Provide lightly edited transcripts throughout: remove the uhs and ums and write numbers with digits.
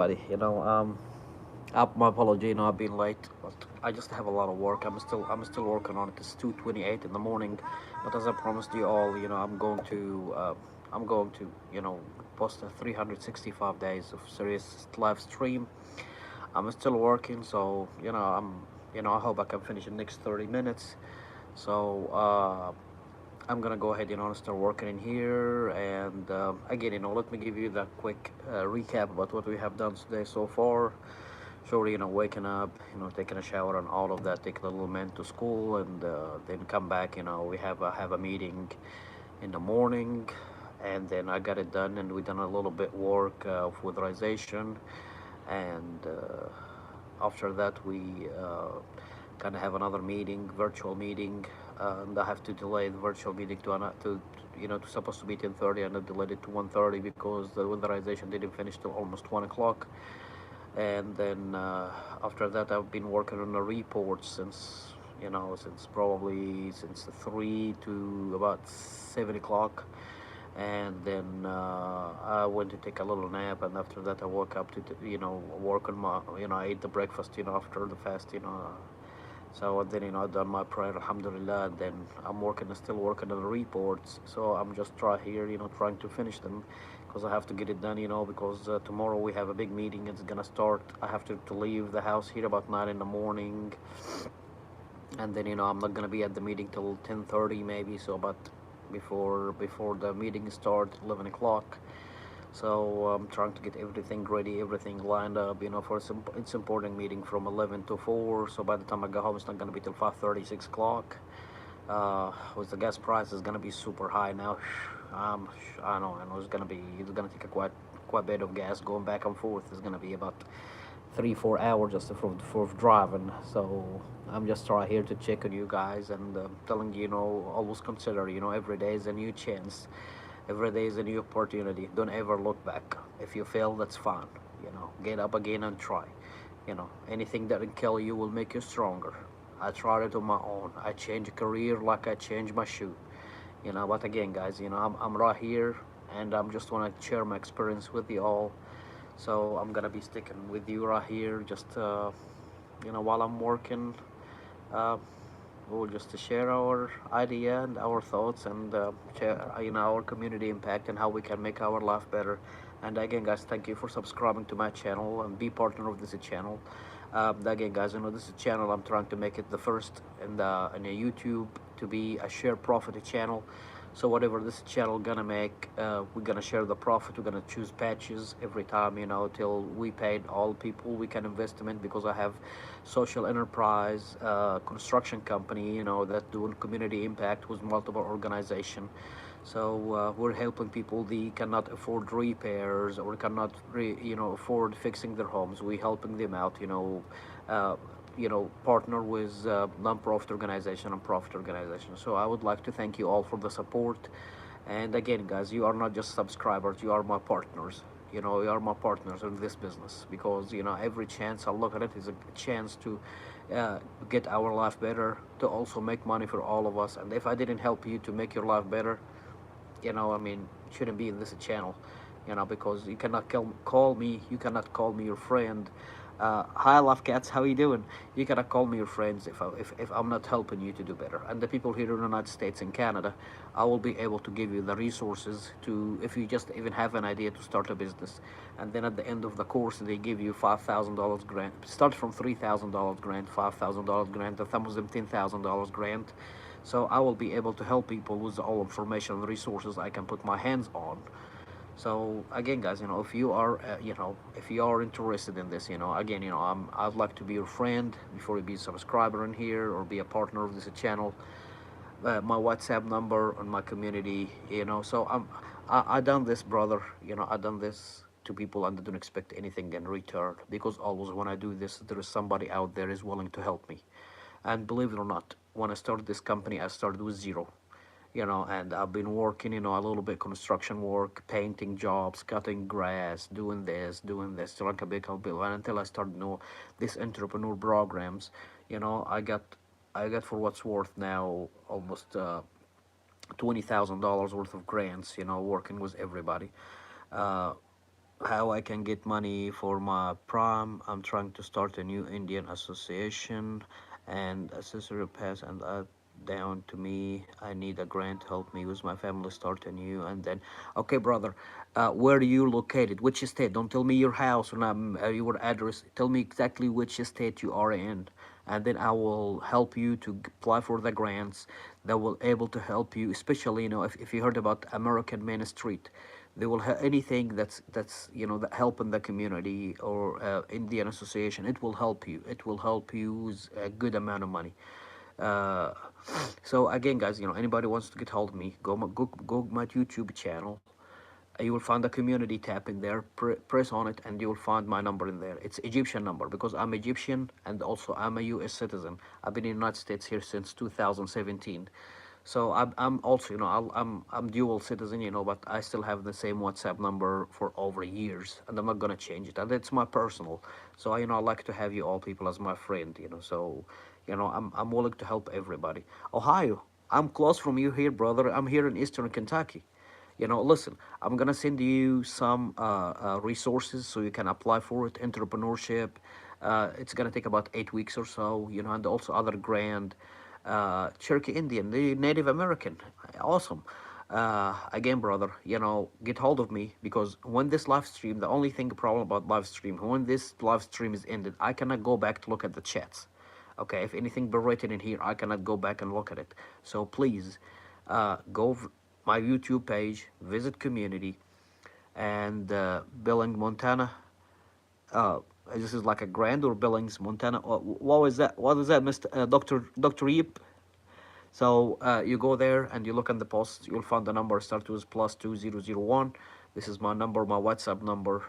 Buddy, my apology. I've been late, but I just have a lot of work. I'm still working on it. It's 2:28 in the morning, but as I promised you all, I'm going to post a 365 days of serious live stream. I'm still working, so I hope I can finish in the next 30 minutes. So I'm gonna go ahead, and start working in here. And again, let me give you the quick recap about what we have done today so far. Sure, waking up, taking a shower and all of that, take the little man to school, and then come back. We have a meeting in the morning, and then I got it done, and we done a little bit work of weatherization, and after that we kind of have another meeting, virtual meeting, and I have to delay the virtual meeting to supposed to be 10:30, and I delayed it to 1:30 because the weatherization didn't finish till almost 1 o'clock. And then after that, I've been working on a report since 3 to about 7 o'clock. And then I went to take a little nap, and after that I woke up to work on my, I ate the breakfast after the fast. So then I done my prayer, alhamdulillah, and then still working on the reports. So I'm just trying to finish them, because I have to get it done, because tomorrow we have a big meeting. It's gonna start. I have to leave the house here about 9 in the morning, and then I'm not gonna be at the meeting till 10:30 maybe. So, but before the meeting starts, 11 o'clock. So I'm trying to get everything ready, everything lined up, for it's important meeting from 11 to 4. So by the time I go home, it's not gonna be till 5:30, 6 o'clock. With the gas price is gonna be super high now. I know it's gonna take a quite bit of gas going back and forth. It's gonna be about 3 4 hours just for driving. So I'm just right here to check on you guys, and telling you, always consider, every day is a new chance. Every day is a new opportunity. Don't ever look back. If you fail, that's fine. Get up again and try. Anything that can kill you will make you stronger. I tried it on my own. I changed career like I changed my shoe. But again, guys, I'm right here, and I'm just want to share my experience with you all. So I'm gonna be sticking with you right here, just while I'm working. Uh, we'll just to share our idea and our thoughts, and share our community impact and how we can make our life better. And again, guys, thank you for subscribing to my channel and be partner of this channel. Again, guys, this is channel, I'm trying to make it the first in a YouTube to be a share profit channel. So whatever this channel gonna make, we're gonna share the profit. We're gonna choose patches every time, till we paid all people we can investment, because I have social enterprise, construction company, that doing community impact with multiple organization. So we're helping people they cannot afford repairs, or cannot afford fixing their homes. We helping them out, uh, partner with non-profit organization and profit organization. So I would like to thank you all for the support. And again, guys, you are not just subscribers, you are my partners. You are my partners in this business, because every chance I look at it is a chance to get our life better, to also make money for all of us. And if I didn't help you to make your life better, shouldn't be in this channel, because you cannot call me, you cannot call me your friend. Hi, love cats, how you doing? You cannot call me your friends if I'm not helping you to do better. And the people here in the United States and Canada, I will be able to give you the resources to, if you just even have an idea to start a business. And then at the end of the course, they give you $5,000 grant. Start from $3,000 grant, $5,000 grant, and some of them $10,000 grant. So I will be able to help people with all information and resources I can put my hands on. So again, guys, if you are interested in this, again, I'd like to be your friend before you be a subscriber in here or be a partner of this channel. My WhatsApp number on my community, so I done this, brother. I done this to people, and I don't expect anything in return, because always when I do this, there is somebody out there is willing to help me. And believe it or not, when I started this company, I started with zero. And I've been working, a little bit construction work, painting jobs, cutting grass, doing this, to like a big help, and until I started, this entrepreneur programs. I got for what's worth now almost $20,000 worth of grants, working with everybody. Uh, how I can get money for my prom. I'm trying to start a new Indian association and accessory pass and down to me. I need a grant. Help me with my family start a new and then. Okay, brother. Where are you located? Which state? Don't tell me your house or not, your address. Tell me exactly which state you are in, and then I will help you to apply for the grants that will able to help you. Especially, if you heard about American Main Street, they will have anything that's that help in the community or Indian association. It will help you. It will help you with a good amount of money. Uh, so again, guys, anybody wants to get hold of me, go my YouTube channel. You will find the community tab in there. Press on it, and you will find my number in there. It's Egyptian number because I'm Egyptian and also I'm a U.S. citizen. I've been in the United States here since 2017. So I'm also I'm dual citizen, but I still have the same WhatsApp number for over years, and I'm not gonna change it. And it's my personal. So I like to have you all people as my friend. So I'm willing to help everybody. Ohio, I'm close from you here, brother. I'm here in Eastern Kentucky. Listen, I'm gonna send you some resources so you can apply for it. Entrepreneurship. It's gonna take about 8 weeks or so. And also other grant. Cherokee Indian, the Native American. Awesome. Again, brother, get hold of me because when this live stream, the only thing problem about live stream, when this live stream is ended, I cannot go back to look at the chats. Okay, if anything be written in here, I cannot go back and look at it. So please, my YouTube page, visit community, and Billing, Montana. Uh, this is like a Grand or Billings, Montana. What was that? What was that, Mr. Doctor Yip? So you go there and you look at the post. You'll find the number start with +2001. This is my number, my WhatsApp number.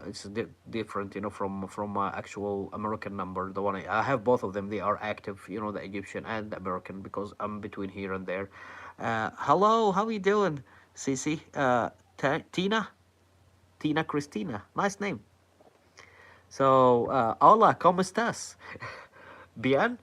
It's different, from my actual American number. The one I have both of them. They are active, the Egyptian and the American because I'm between here and there. Hello, how are you doing, Cici? Tina, Tina Christina. Nice name. So, hola, ¿cómo estás? Bien.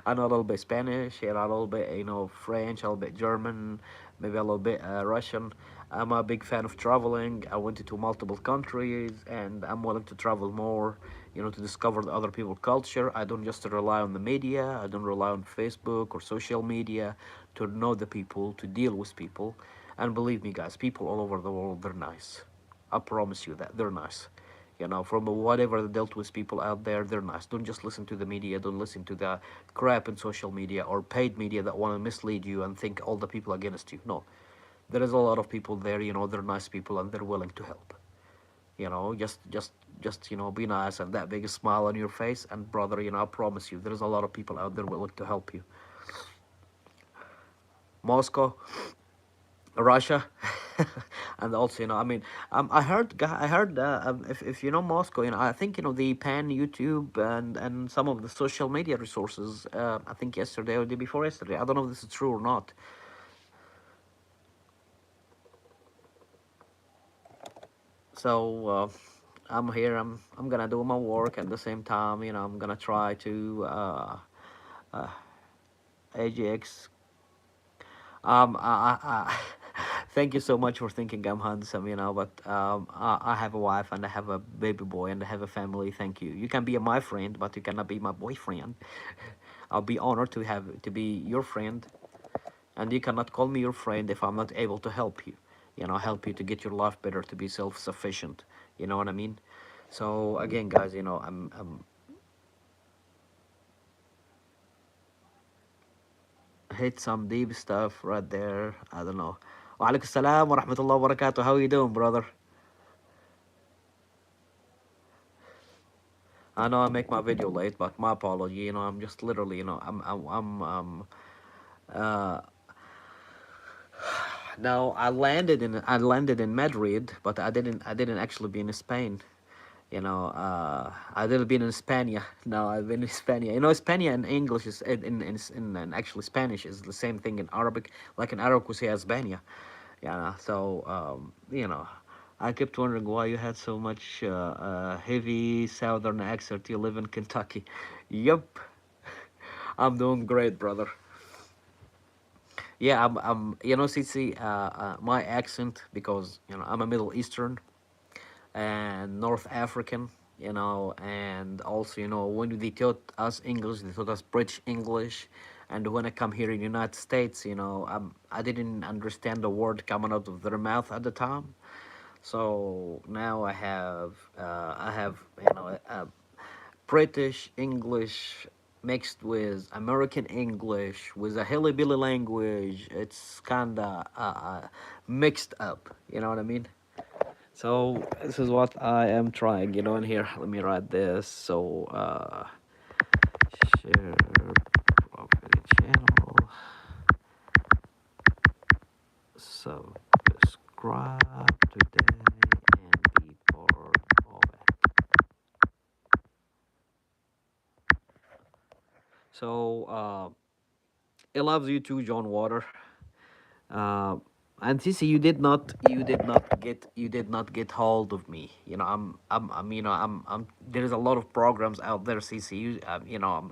I know a little bit Spanish and a little bit, French, a little bit German, maybe a little bit Russian. I'm a big fan of traveling. I went to multiple countries, and I'm willing to travel more, to discover the other people's culture. I don't just rely on the media. I don't rely on Facebook or social media to know the people, to deal with people. And believe me, guys, people all over the world, they're nice. I promise you that they're nice. From whatever they dealt with people out there, they're nice. Don't just listen to the media. Don't listen to the crap in social media or paid media that want to mislead you and think all the people against you. No, there is a lot of people there. They're nice people and they're willing to help. Just be nice and that big smile on your face. And brother, I promise you, there's a lot of people out there willing to help you. Moscow, Russia, and also I heard if you know Moscow, I think the Pan YouTube and some of the social media resources. I think yesterday or the day before yesterday. I don't know if this is true or not. So I'm here. I'm gonna do my work at the same time. I'm gonna try to AGX. Thank you so much for thinking I'm handsome, but I have a wife and I have a baby boy and I have a family. Thank you. You can be my friend, but you cannot be my boyfriend. I'll be honored to be your friend, and you cannot call me your friend if I'm not able to help you. Help you to get your life better, to be self-sufficient. You know what I mean? So again, guys, I'm hit some deep stuff right there. I don't know. Wa alaikum salam wa rahmatullah wa barakatuh. How you doing, brother? I know I make my video late, but my apology. I'm just literally, uh, now I landed in Madrid, but I didn't actually be in Spain. I didn't been in Spain. No, I've been in Spain. Spain in English is in actually Spanish is the same thing in Arabic. Like in Arabic we say España. Yeah. So I kept wondering why you had so much heavy southern accent. You live in Kentucky. Yup. I'm doing great, brother. Yeah, you know, CC, my accent, because, you know, I'm a Middle Eastern and North African, you know, and also, you know, when they taught us English, they taught us British English, and when I come here in the United States, you know, I didn't understand the word coming out of their mouth at the time. So now I have, you know, British English mixed with American English with a hillbilly language. It's kinda mixed up. You know what I mean? So this is what I am trying. You know, in here, let me write this. So share property channel. Subscribe today and be part of it. So I love you too, John Water. Uh, and Sisi, you did not get hold of me. You know, you know, there's a lot of programs out there, Sisi. You know,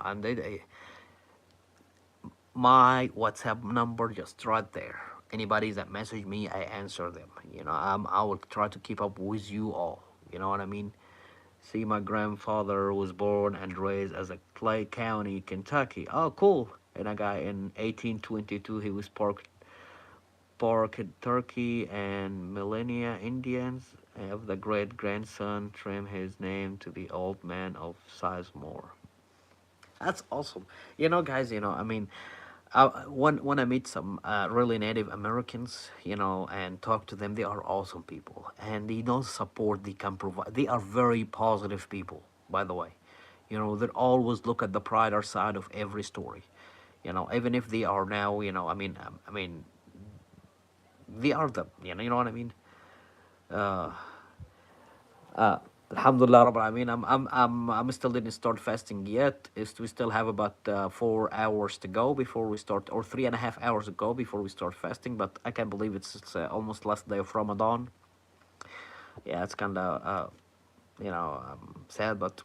my WhatsApp number just right there. Anybody that message me, I answer them. You know, I will try to keep up with you all. You know what I mean? See, my grandfather was born and raised as a Clay County, Kentucky. Oh, cool. And a guy in 1822, he was pork turkey and millennia Indians of the great grandson trim his name to the old man of Sizemore. That's awesome. You know, guys. You know, I mean, when I meet some really Native Americans, you know, and talk to them, they are awesome people, and they don't support. They can provide. They are very positive people, by the way. You know, they always look at the brighter side of every story. You know, even if they are now, you know, I mean, they are the, you know what I mean. Uh, Alhamdulillah Rabbil Alameen. I'm still didn't start fasting yet. Is we still have about 4 hours to go before we start, or 3.5 hours to go before we start fasting. But I can't believe it's almost last day of Ramadan. Yeah, it's kind of you know, sad, but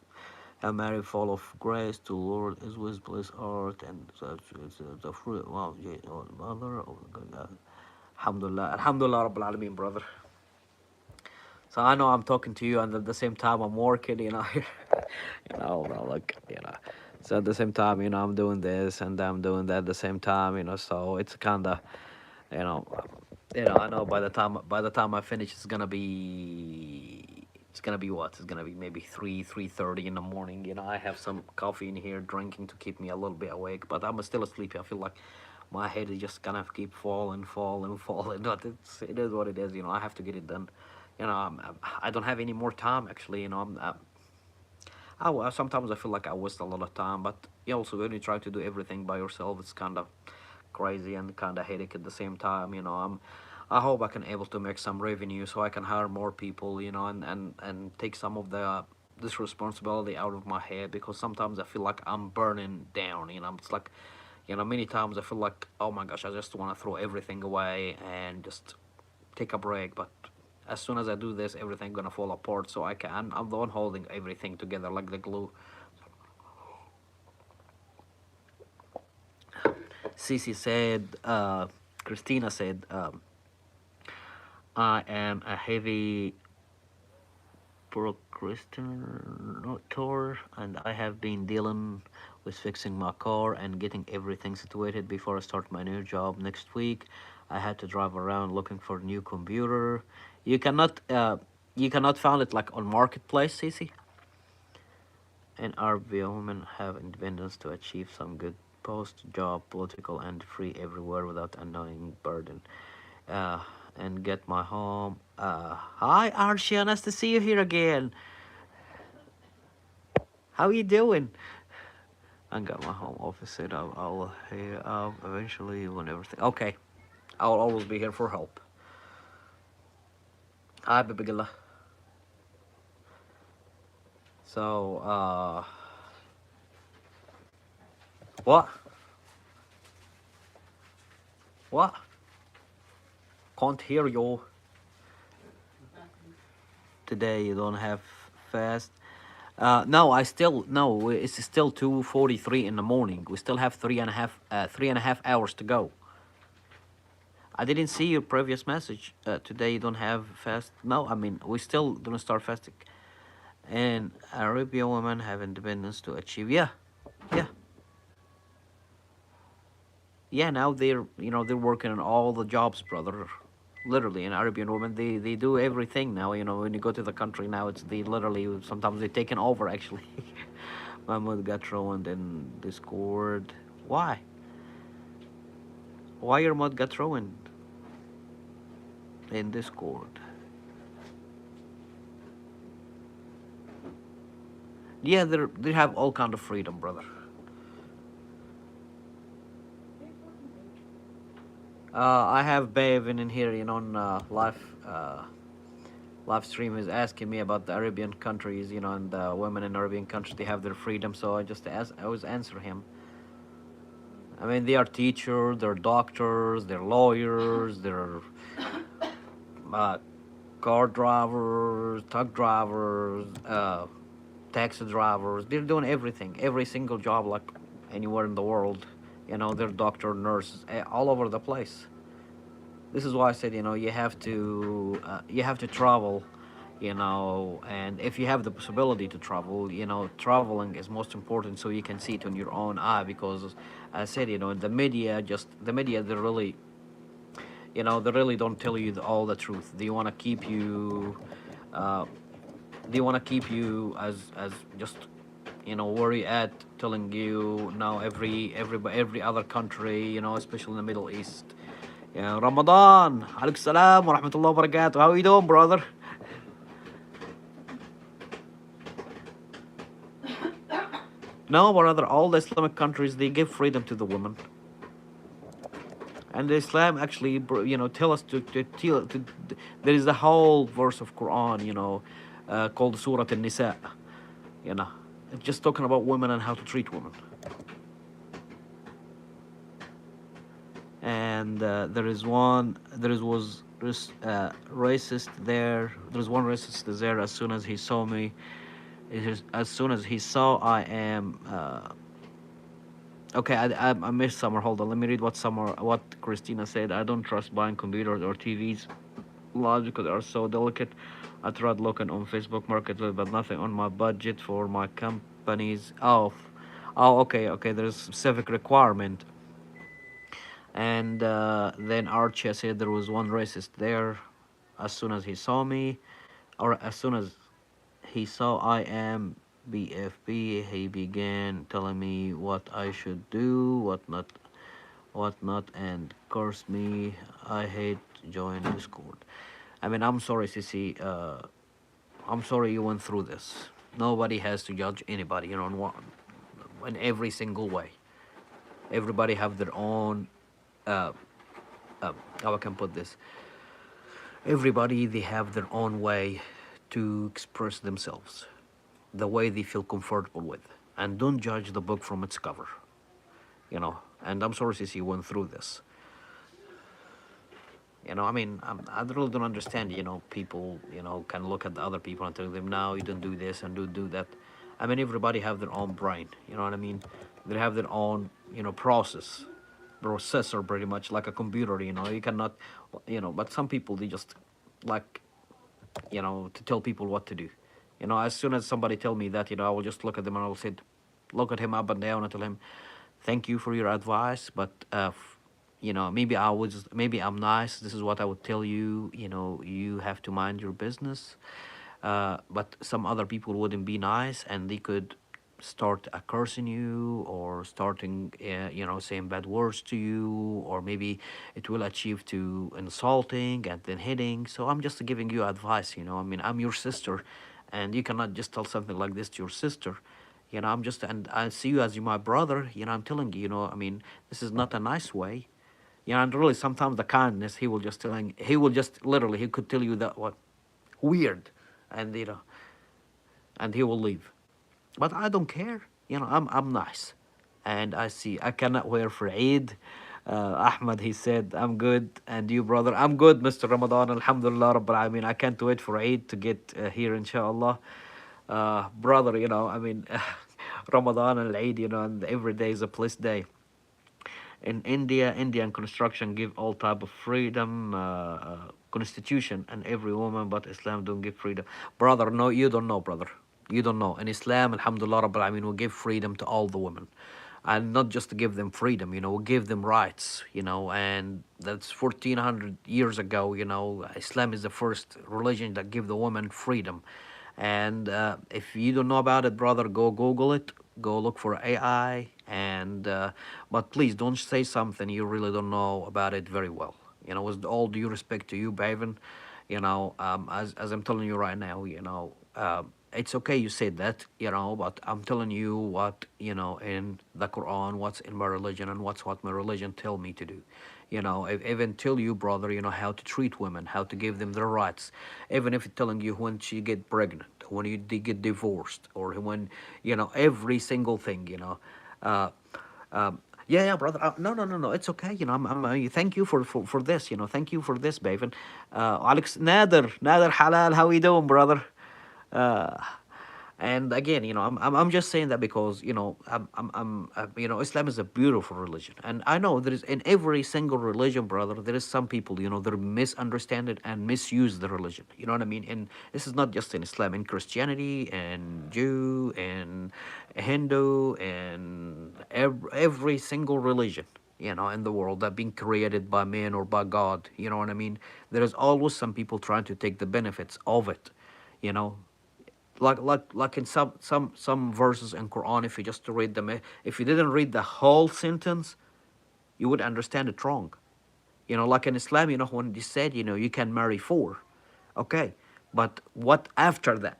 a Mary full of grace to Lord is with bliss art and such is the fruit. Wow, yeah, oh, mother, oh, God. Alhamdulillah, Alhamdulillah Rabbil Alameen, brother. So I know I'm talking to you, and at the same time I'm working. You know, you know, bro, like, you know. So at the same time, you know, I'm doing this and I'm doing that at the same time. You know, so it's kind of, you know, I know by the time I finish, it's gonna be what? It's gonna be maybe 3:30 in the morning. You know, I have some coffee in here, drinking to keep me a little bit awake, but I'm still sleepy. I feel like my head is just gonna keep falling, falling, falling. But it is what it is. You know, I have to get it done. You know, I don't have any more time actually. You know, sometimes I feel like I waste a lot of time, but you also when you try to do everything by yourself, it's kind of crazy and kind of headache at the same time. You know, I hope I can able to make some revenue so I can hire more people. You know, and take some of the this responsibility out of my head, because sometimes I feel like I'm burning down. You know, it's like, you know, many times I feel like, oh my gosh, I just want to throw everything away and just take a break. But as soon as I do this, everything gonna fall apart. So I'm the one holding everything together like the glue. Cici said, Christina said, I am a heavy procrastinator, and I have been dealing with fixing my car and getting everything situated before I start my new job next week. I had to drive around looking for a new computer. You cannot, you cannot find it like on marketplace, Cici. And our women have independence to achieve some good post-job, political and free everywhere without annoying burden. Uh, and get my home. Hi, Archie, nice to see you here again. How you doing? I got my home office set up. I'll head up eventually when everything. Okay, I'll always be here for help. Hi, baby girl. So, what? What? Can't hear you. Today you don't have fast. No, I still no. It's still 2:43 in the morning. We still have 3.5 hours to go. I didn't see your previous message. Today you don't have fast. No, I mean we still don't start fasting. And Arabian women have independence to achieve. Yeah, yeah, yeah. Now they're working on all the jobs, brother. Literally, an Arabian woman, they do everything now. When you go to the country now, it's they literally sometimes they taken over actually. Mahmoud got ruined in Discord. Why? Why your mod got ruined in Discord? Yeah, they have all kind of freedom, brother. I have Bavin in here, on live stream is asking me about the Arabian countries, and the women in Arabian countries they have their freedom. So I always answer him. I mean, they are teachers, they're doctors, they're lawyers, they're uh, car drivers, truck drivers, taxi drivers. They're doing everything, every single job like anywhere in the world. They're doctor, nurses, all over the place. This is why I said, you have to travel, and if you have the possibility to travel, traveling is most important so you can see it on your own eye because I said, the media, they really don't tell you all the truth. They want to keep you, uh, as just where you at, telling you now every other country, especially in the Middle East. Yeah, Ramadan, alaikum salam wa rahmatullahi wa barakatuh. How are you doing, brother? No, brother, all the Islamic countries they give freedom to the women. And Islam actually, tell us there is a whole verse of Quran, called Surah An-Nisa, you know. It's just talking about women and how to treat women. And racist there. There's one racist there. As soon as he saw me, as soon as he saw I am. Okay, I missed Summer. Hold on, let me read what Christina said. I don't trust buying computers or TVs large because they are so delicate. I tried looking on Facebook Marketplace, but nothing on my budget for my companies. Okay. There's specific requirement. And then Archie said there was one racist there. As soon as he saw me, or as soon as he saw I am BFB, he began telling me what I should do, what not, and cursed me. I hate join Discord. I mean, I'm sorry, Sissy. I'm sorry you went through this. Nobody has to judge anybody, in every single way. Everybody have their own. Uh, how I can put this? Everybody they have their own way to express themselves, the way they feel comfortable with, and don't judge the book from its cover. And I'm sorry, Sissy, you went through this. I mean, I really don't understand. People, can look at the other people and tell them, "No, you don't do this and do that." I mean, everybody have their own brain. You know what I mean? They have their own, processor, pretty much like a computer. You cannot, But some people they just like, to tell people what to do. As soon as somebody tell me that, I will just look at them and I will say, look at him up and down and tell him, thank you for your advice, but maybe I'm nice. This is what I would tell you. You have to mind your business. But some other people wouldn't be nice, and they could start cursing you or starting, saying bad words to you, or maybe it will achieve to insulting and then hitting. So I'm just giving you advice. I mean, I'm your sister, and you cannot just tell something like this to your sister. And I see you as my brother. I'm telling you. I mean, this is not a nice way. And really, sometimes the kindness he will just literally he could tell you that what weird, and and he will leave. But I don't care. I'm nice, and I cannot wear for Eid. Ahmad, he said, I'm good, and you, brother, I'm good, Mr. Ramadan, Alhamdulillah, Rabbil Alameen. I can't wait for Eid to get here, inshallah. Brother, I mean, Ramadan and Eid, and every day is a blessed day. In India, Indian construction give all type of freedom, constitution, and every woman, but Islam don't give freedom. Brother, no, you don't know, brother. You don't know. In Islam, Alhamdulillah, Rabbil Alameen, we give freedom to all the women. And not just to give them freedom, we give them rights, and that's 1400 years ago, Islam is the first religion that give the woman freedom. And if you don't know about it, brother, go Google it. Go look for AI. And but please don't say something you really don't know about it very well. With all due respect to you, Baven, as I'm telling you right now, it's okay you said that, but I'm telling you what, in the Quran, what's in my religion, and what my religion tell me to do. Even tell you, brother, how to treat women, how to give them their rights, even if it's telling you when she get pregnant, when they get divorced, or when, every single thing, Uh, yeah, yeah, brother. No, no, no, no. It's okay. Thank you for this. Thank you for this, Baven. Alex Nader Halal. How you doing, brother? Uh, and again, I'm just saying that because Islam is a beautiful religion, and I know there is in every single religion, brother. There is some people, they misunderstand it and misuse the religion. You know what I mean? And this is not just in Islam, in Christianity and Jew and Hindu and every single religion, in the world that been created by man or by God. You know what I mean? There is always some people trying to take the benefits of it. You know, like in some verses in Quran, if you just read them, if you didn't read the whole sentence, you would understand it wrong. Like in Islam, when they said, you can marry four, okay, but what after that?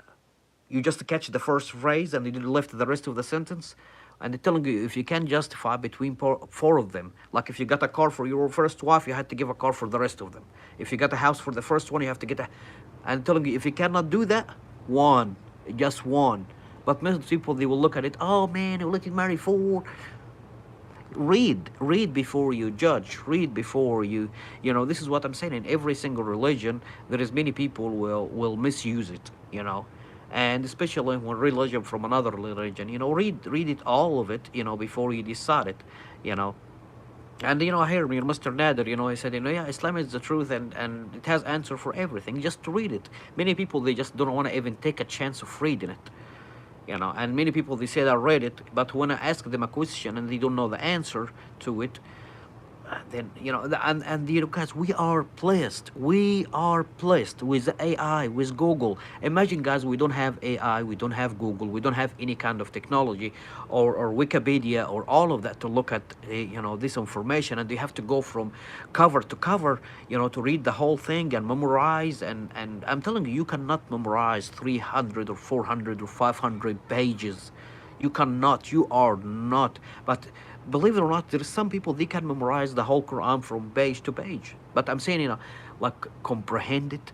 You just catch the first phrase and you left the rest of the sentence. And they're telling you if you can justify between four of them, like if you got a car for your first wife, you had to give a car for the rest of them. If you got a house for the first one, you have to get a. And telling you if you cannot do that, one, just one. But most people they will look at it. Oh man, you're looking marry four. Read before you judge. Read before you. This is what I'm saying. In every single religion, there is many people will misuse it. And especially when religion from another religion, read it all of it, before you decide it, you know. And I hear Mr. Nader, he said, yeah, Islam is the truth, and it has answer for everything. Just to read it. Many people they just don't want to even take a chance of reading it. And many people they say I read it, but when I ask them a question and they don't know the answer to it, then guys, we are blessed with AI, with Google. Imagine, guys, we don't have AI, we don't have Google, we don't have any kind of technology, or Wikipedia, or all of that to look at this information, and you have to go from cover to cover, to read the whole thing and memorize. And I'm telling you, you cannot memorize 300 or 400 or 500 pages. You cannot. You are not. But believe it or not, there are some people they can memorize the whole Quran from page to page. But I'm saying, like comprehend it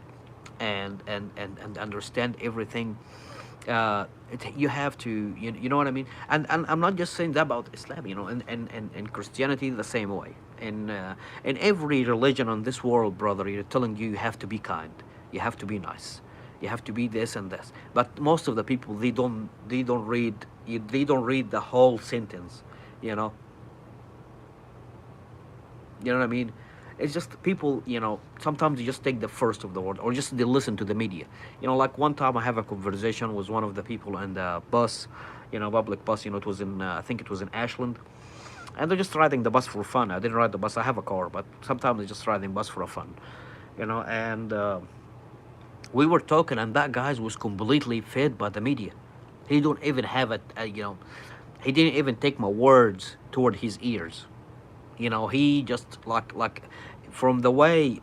and understand everything. You have to, you know what I mean. And I'm not just saying that about Islam. And Christianity the same way. In every religion on this world, brother, you're telling you have to be kind, you have to be nice, you have to be this and this. But most of the people they don't read they don't read the whole sentence. You know, you know what I mean. It's just people, sometimes you just take the first of the word, or just they listen to the media. Like one time I have a conversation with one of the people in the bus, public bus. It was in I think it was in Ashland, and they're just riding the bus for fun. I didn't ride the bus, I have a car, but sometimes they just riding bus for fun. And we were talking, and that guy was completely fed by the media. He don't even have it. He didn't even take my words toward his ears. He just like from the way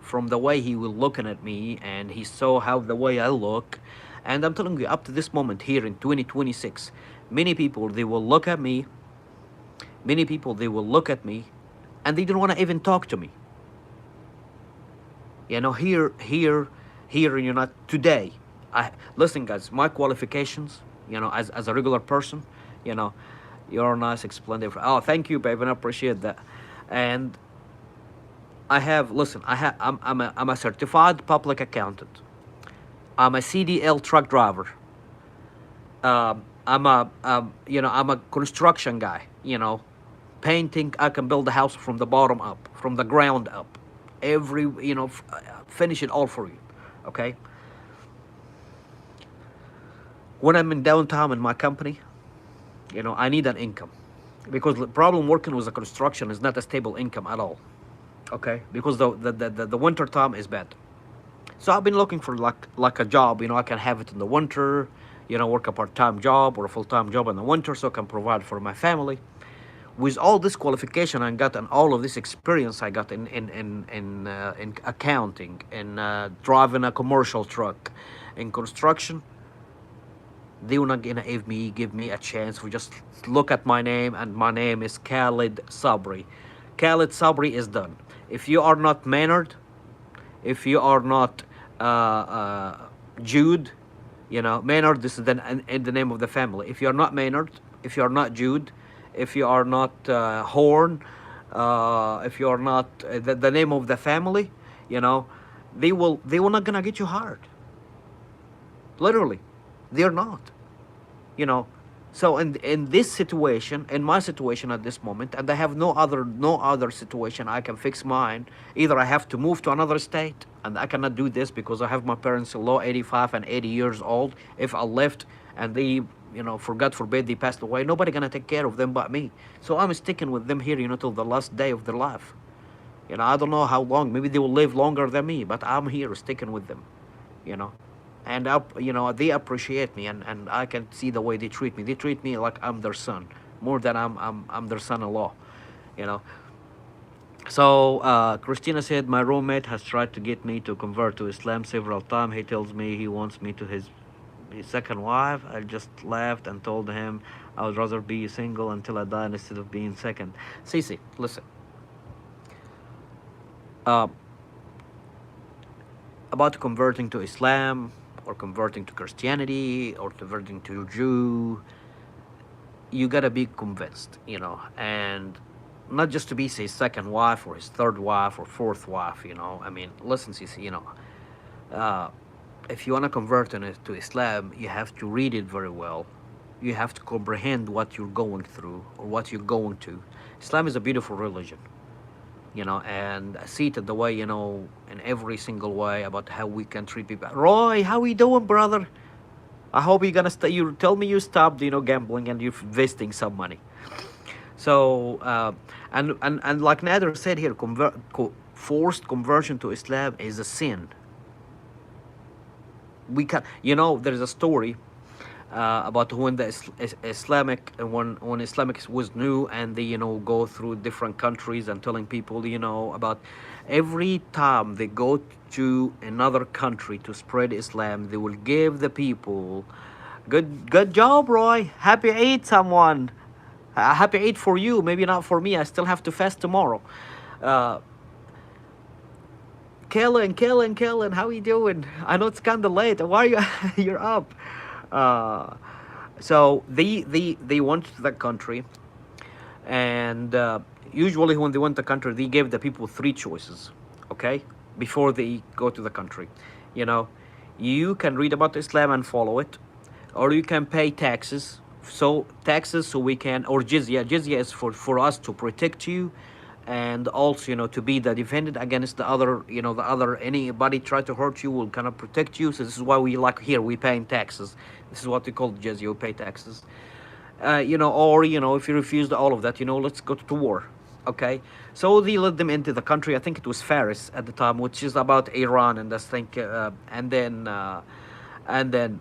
he was looking at me, and he saw how the way I look. And I'm telling you, up to this moment here in 2026, many people they will look at me. Many people they will look at me, and they don't want to even talk to me. Here in today. I listen, guys. My qualifications, as a regular person, you know, you're nice, explained it. Oh, thank you, babe, and I appreciate that. And I have listen. I'm a certified public accountant. I'm a CDL truck driver. I'm a construction guy. painting. I can build a house from the bottom up, from the ground up. Every, finish it all for you. Okay. When I'm in downtown in my company, I need an income, because the problem working with the construction is not a stable income at all. Okay, because the winter time is bad. So I've been looking for like a job. I can have it in the winter. Work a part-time job or a full-time job in the winter, so I can provide for my family. With all this qualification I got and all of this experience I got in accounting, in driving a commercial truck, in construction, they were not gonna give me a chance. We just look at my name, and my name is Khalid Sabri. Khalid Sabri is done. If you are not Maynard, if you are not Jude, Maynard, this is the name of the family. If you are not Maynard, if you are not Jude, if you are not Horn, if you are not the name of the family, they will not gonna get you hired. Literally, they're not. you know so in this situation, in my situation at this moment, and I have no other situation I can fix mine. Either I have to move to another state, and I cannot do this because I have my parents-in-law 85 and 80 years old. If I left and they, for God forbid, they passed away, nobody gonna take care of them but me. So I'm sticking with them here, till the last day of their life. I don't know how long. Maybe they will live longer than me, but I'm here sticking with them. you know and they appreciate me, and I can see the way they treat me. They treat me like I'm their son, more than I'm their son-in-law. you know so Christina said, my roommate has tried to get me to convert to Islam several times. He tells me he wants me to his second wife. I just laughed and told him I would rather be single until I die instead of being second. Cece, listen, uh, about converting to Islam, or converting to Christianity, or converting to Jew, you gotta be convinced, and not just to be his second wife or his third wife or fourth wife. I mean, listen, Cece, uh, if you wanna convert to Islam, you have to read it very well. You have to comprehend what you're going through or what you're going to. Islam is a beautiful religion. And I see it the way, in every single way, about how we can treat people. Roy, how we doing, brother? I hope you're gonna stay. You tell me you stopped, gambling, and you're investing some money. So, and like Nader said here, forced conversion to Islam is a sin. We can, there is a story about when the Islamic, when Islamic was new, and they go through different countries and telling people about every time they go to another country to spread Islam, they will give the people good job, Roy. Happy Eid, someone. Happy Eid for you, maybe not for me. I still have to fast tomorrow. uh Kellen, how you doing? I know it's kind of late. Why are you you're up? uh so they went to that country, and usually when they went to the country, they gave the people three choices. Okay, before they go to the country, you know you can read about Islam and follow it, or you can pay taxes. So taxes, so we can, or jizya is for us to protect you, and also to be the defendant against the other, anybody try to hurt you, will kind of protect you. So this is why we, like, here we paying taxes. This is what we call jizya. We pay taxes. Or if you refuse all of that, let's go to war. Okay, so they let them into the country. I think it was Faris at the time, which is about Iran, and I think and then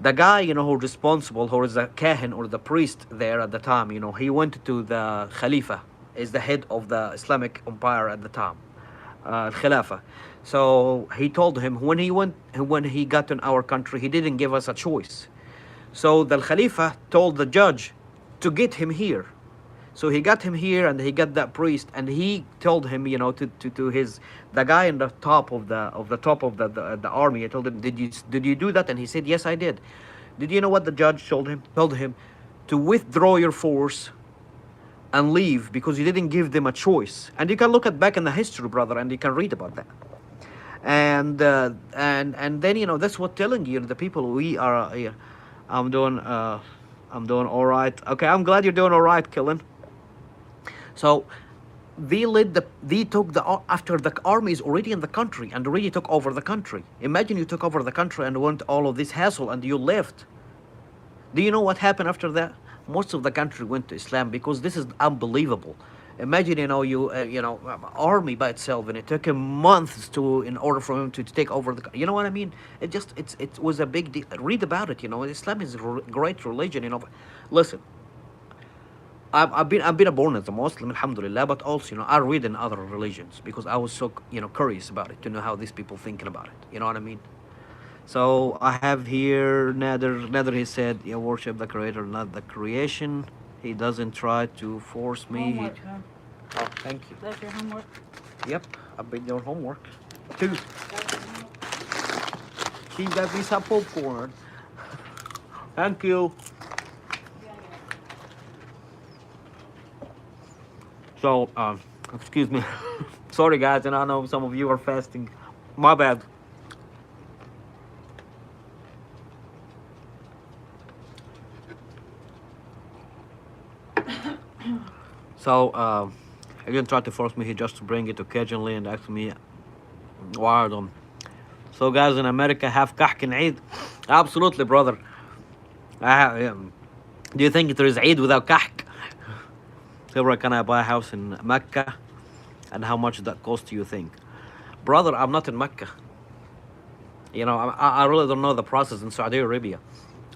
the guy, who's responsible, who is the kahin or the priest there at the time, he went to the Khalifa, is the head of the Islamic empire at the time, Khilafah. So he told him, when he got in our country, he didn't give us a choice. So the Khalifa told the judge to get him here. So he got him here, and he got that priest, and he told him, to his, the guy in the top of the army. I told him, did you do that? And he said, yes, I did. Did you know what the judge told him? Told him to withdraw your force and leave, because you didn't give them a choice. And you can look at back in the history, brother, and you can read about that. And then that's what telling the people we are. I'm doing all right. Okay, I'm glad you're doing all right, Killen. So they took after the army is already in the country and already took over the country. Imagine you took over the country and went all of this hassle and you left. Do you know what happened after that? Most of the country went to Islam because this is unbelievable. Imagine, army by itself, and it took him months to in order for him to take over the. You know what I mean? It was a big deal. Read about it. Islam is a great religion. Listen, I've been born as a Muslim, Alhamdulillah, but also I read in other religions because I was so curious about it to know how these people thinking about it. You know what I mean? So I have here Nether he said, "You worship the creator, not the creation." He doesn't try to force me. Homework, huh? Oh, thank you. That's your homework? Yep, I've been doing homework. Two. That's your homework? She got me some popcorn. Thank you. So, excuse me. Sorry, guys, and I know some of you are fasting. My bad. So, he didn't try to force me. He just bring it occasionally and ask me why I don't. So, guys in America have kahk and Eid. Absolutely, brother. Do you think there is Eid without kahk? Where can I buy a house in Mecca? And how much that cost do you think? Brother, I'm not in Mecca. I really don't know the process in Saudi Arabia.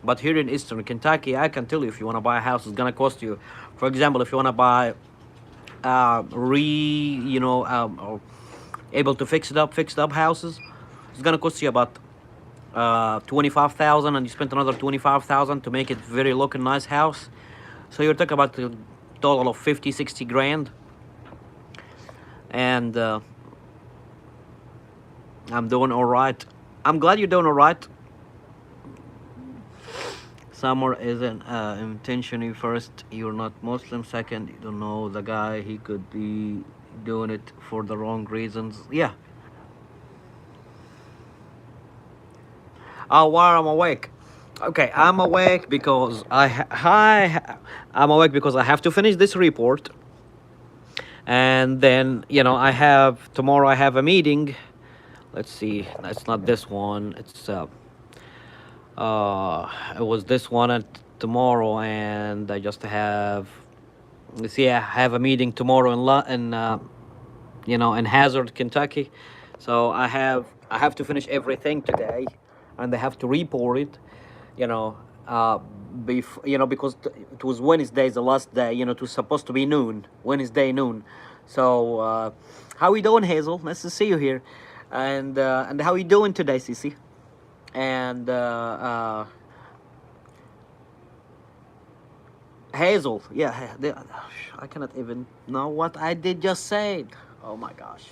But here in Eastern Kentucky, I can tell you if you want to buy a house, it's going to cost you. For example, if you want to buy, or able to fixed up houses, it's going to cost you about 25,000, and you spent another 25,000 to make it very looking nice house. So you're talking about a total of 50, 60 grand. And I'm doing all right. I'm glad you're doing all right. Summer is an intentionally. First, you're not Muslim. Second, you don't know the guy. He could be doing it for the wrong reasons. Yeah. Why I'm awake? Okay, I'm awake because I'm awake because I have to finish this report, and then tomorrow I have a meeting. Let's see, it's not this one. It was this one at tomorrow, and I just have. You see, I have a meeting tomorrow in Hazard, Kentucky. So I have to finish everything today, and I have to report it. You know, because it was Wednesday, the last day. It was supposed to be noon, Wednesday noon. So how we doing, Hazel? Nice to see you here. And how you doing today, Cece? And Hazel, yeah, I cannot even know what I did just say. Oh my gosh.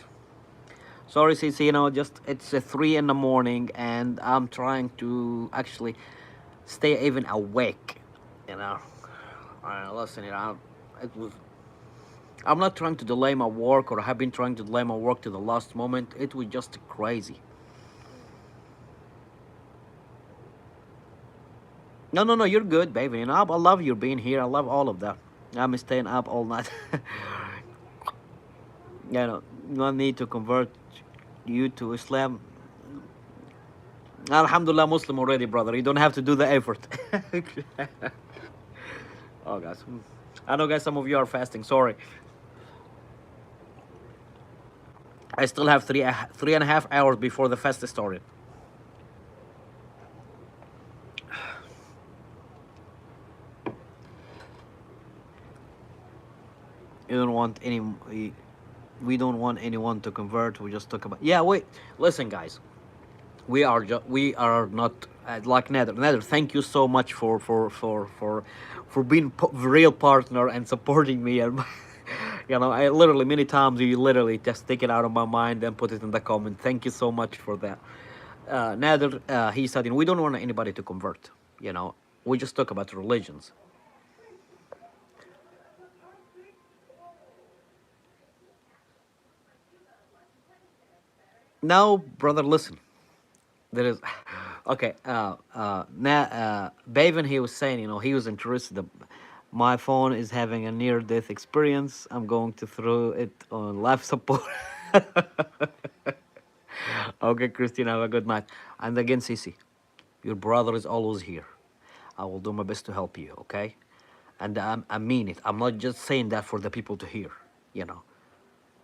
Sorry, Cece, just it's 3 in the morning and I'm trying to actually stay even awake, you know. Listen, I'm not trying to delay my work, or I have been trying to delay my work to the last moment. It was just crazy. No, you're good, baby. I love you being here. I love all of that. I'm staying up all night. No need to convert you to Islam. Alhamdulillah, Muslim already, brother. You don't have to do the effort. Oh, guys. I know, guys, some of you are fasting. Sorry. I still have 3.5 hours before the fast started. You don't want any. We don't want anyone to convert. We just talk about. Yeah, wait. Listen, guys. We are not like Nether. Nether, thank you so much for being real partner and supporting me. And I literally many times you literally just take it out of my mind and put it in the comment. Thank you so much for that. Nether, he said, we don't want anybody to convert. We just talk about religions. No, brother, listen. There is, okay. Baven, he was saying, he was interested. My phone is having a near-death experience. I'm going to throw it on life support. Okay, Christine, have a good night. And again, Sisi, your brother is always here. I will do my best to help you, okay? And I mean it. I'm not just saying that for the people to hear, you know.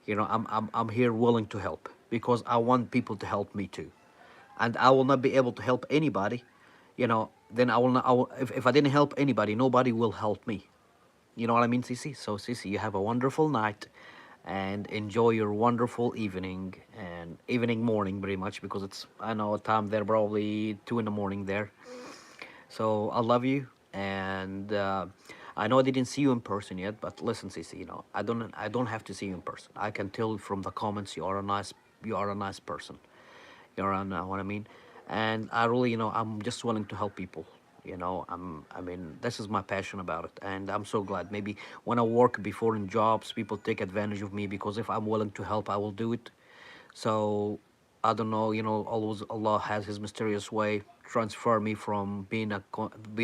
I'm here willing to help because I want people to help me too. And I will not be able to help anybody, then I will not, if I didn't help anybody, nobody will help me. You know what I mean, Sisi? So, Sisi, you have a wonderful night and enjoy your wonderful evening and evening morning, very much, because I know time there, probably 2 in the morning there. So, I love you. And I know I didn't see you in person yet, but listen, Sisi, I don't have to see you in person. I can tell from the comments you are a nice person. What I mean? And I really, I'm just willing to help people. This is my passion about it, and I'm so glad. Maybe when I work before in jobs, people take advantage of me because if I'm willing to help, I will do it. So I don't know, always Allah has His mysterious way transfer me from being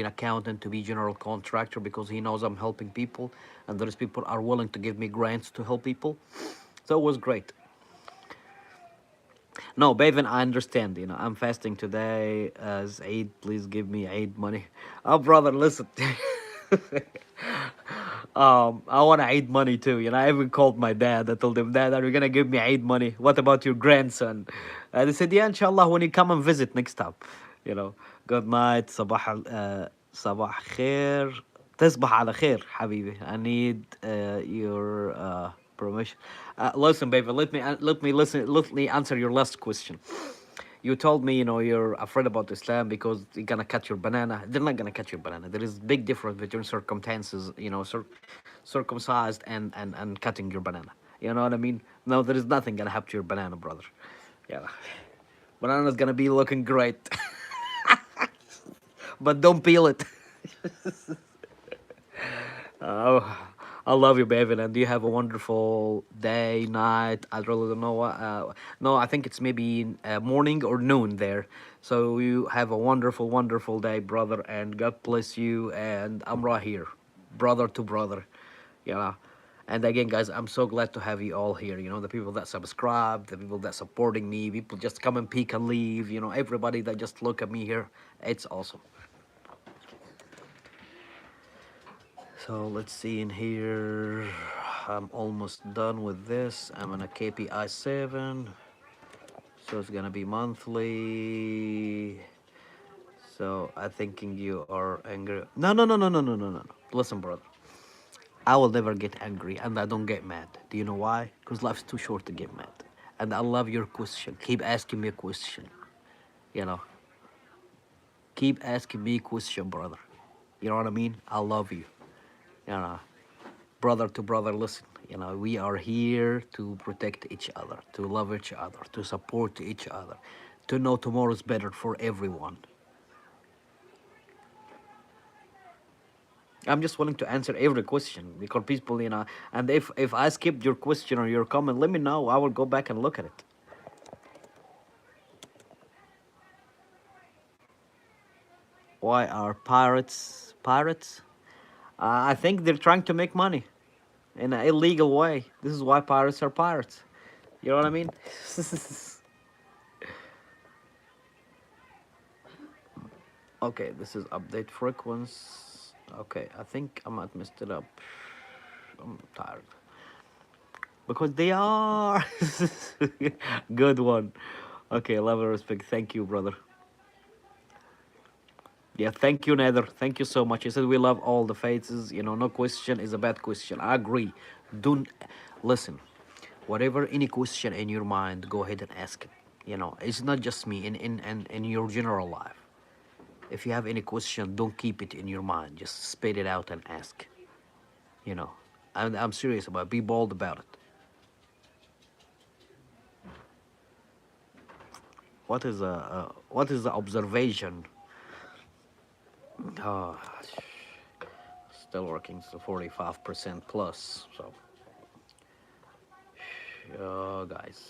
accountant to be general contractor because He knows I'm helping people, and those people are willing to give me grants to help people. So it was great. No, Bavin, I understand. I'm fasting today as Eid. Please give me Eid money. Oh, brother, listen. I want Eid money too. I even called my dad. I told him, Dad, are you gonna give me Eid money? What about your grandson? They said, Yeah, inshallah, when you come and visit next time. You know. Good night. صباح خير. تصبح على خير, حبيبي. I need your permission. Listen, baby. Let me answer your last question. You told me, you're afraid about Islam because they're gonna cut your banana. They're not gonna cut your banana. There is big difference between circumstances, circumcised and cutting your banana. You know what I mean? No, there is nothing gonna happen to your banana, brother. Yeah, banana's gonna be looking great, but don't peel it. Oh, I love you, Bevin, and you have a wonderful day, night. I really don't know what. No, I think it's maybe morning or noon there. So you have a wonderful, wonderful day, brother, and God bless you. And I'm right here, brother to brother. Yeah. And again, guys, I'm so glad to have you all here. The people that subscribe, the people that supporting me, people just come and peek and leave. Everybody that just look at me here. It's awesome. So let's see in here. I'm almost done with this. I'm on a KPI 7. So it's gonna be monthly. So I thinking you are angry. No, no, no, no, no, no, no, no. Listen, brother. I will never get angry and I don't get mad. Do you know why? Because life's too short to get mad. And I love your question. Keep asking me a question. You know. Keep asking me a question, brother. You know what I mean? I love you. You know. Brother to brother, listen, we are here to protect each other, to love each other, to support each other, to know tomorrow's better for everyone. I'm just willing to answer every question because people, and if I skipped your question or your comment, let me know. I will go back and look at it. Why are pirates pirates? I think they're trying to make money in an illegal way. This is why pirates are pirates. You know what I mean? Okay, this is update frequency. Okay, I think I might messed it up. I'm tired. Because they are. Good one. Okay, love and respect. Thank you, brother. Yeah, thank you, Nether. Thank you so much. He said we love all the faces. No question is a bad question. I agree. Don't listen. Whatever any question in your mind, go ahead and ask it. It's not just me. In your general life. If you have any question, don't keep it in your mind. Just spit it out and ask. You know, I'm serious about it. Be bold about it. What is the observation? Oh, still working, so 45% plus. So, guys,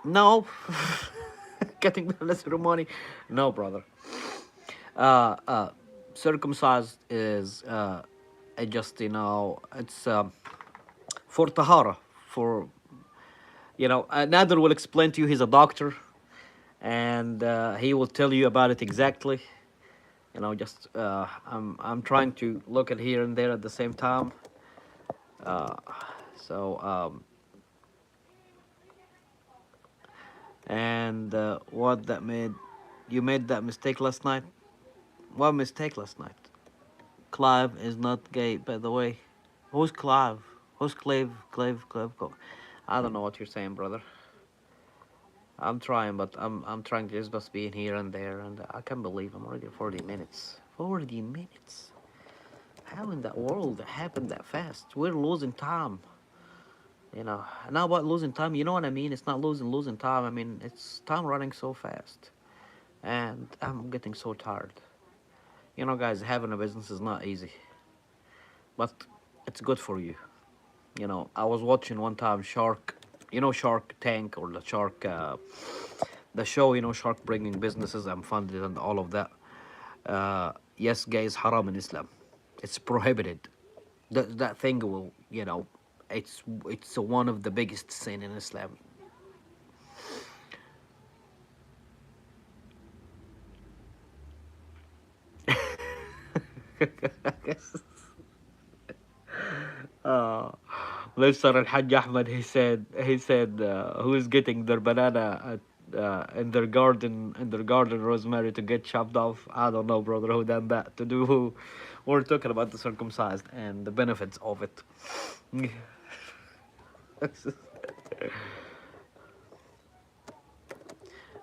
No, getting the ceremony. No, brother. Uh, uh, Circumcised is it just it's for tahara for Nader will explain to you. He's a doctor, and he will tell you about it exactly. Just I'm trying to look at here and there at the same time. Uh, so and what that made you made that mistake last night. What mistake last night? Clive is not gay, by the way. Who's Clive? Who's Clive? I don't know what you're saying, brother. I'm trying, but I'm trying to just be in here and there, and I can't believe I'm already 40 minutes. 40 minutes. How in that world it happened that fast? We're losing time. Now about losing time, you know what I mean? It's not losing time. I mean, it's time running so fast, and I'm getting so tired. Guys, having a business is not easy, but it's good for you. I was watching one time Shark, Shark Tank or the Shark, the show, Shark bringing businesses and funded and all of that. Yes, gay is haram in Islam. It's prohibited. That thing will, it's one of the biggest sin in Islam. uh, Mr. Al-Hajj Ahmed, he said, who's getting their banana in their garden rosemary to get chopped off? I don't know, brother, who done that to do. We're talking about the circumcised and the benefits of it.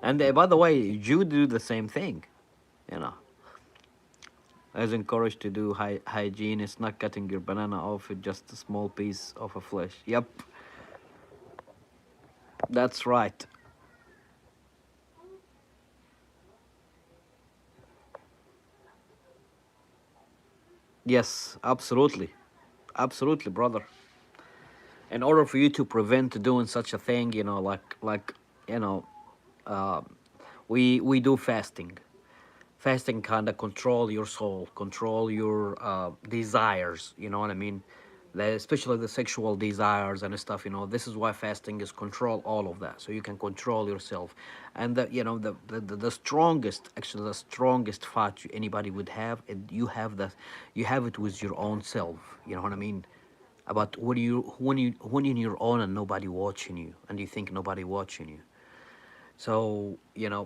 And by the way, Jew do the same thing, you know. As encouraged to do hygiene, it's not cutting your banana off with just a small piece of a flesh. Yep, that's right. Yes, absolutely. Absolutely, brother. In order for you to prevent doing such a thing, you know, uh, we do fasting. Fasting kind of control your soul, control your desires. You know what I mean? Especially the sexual desires and stuff. This is why fasting is control all of that, so you can control yourself. And the strongest, actually the strongest fight anybody would have, you have it with your own self. You know what I mean? About when you're your own and nobody watching you, and you think nobody watching you. So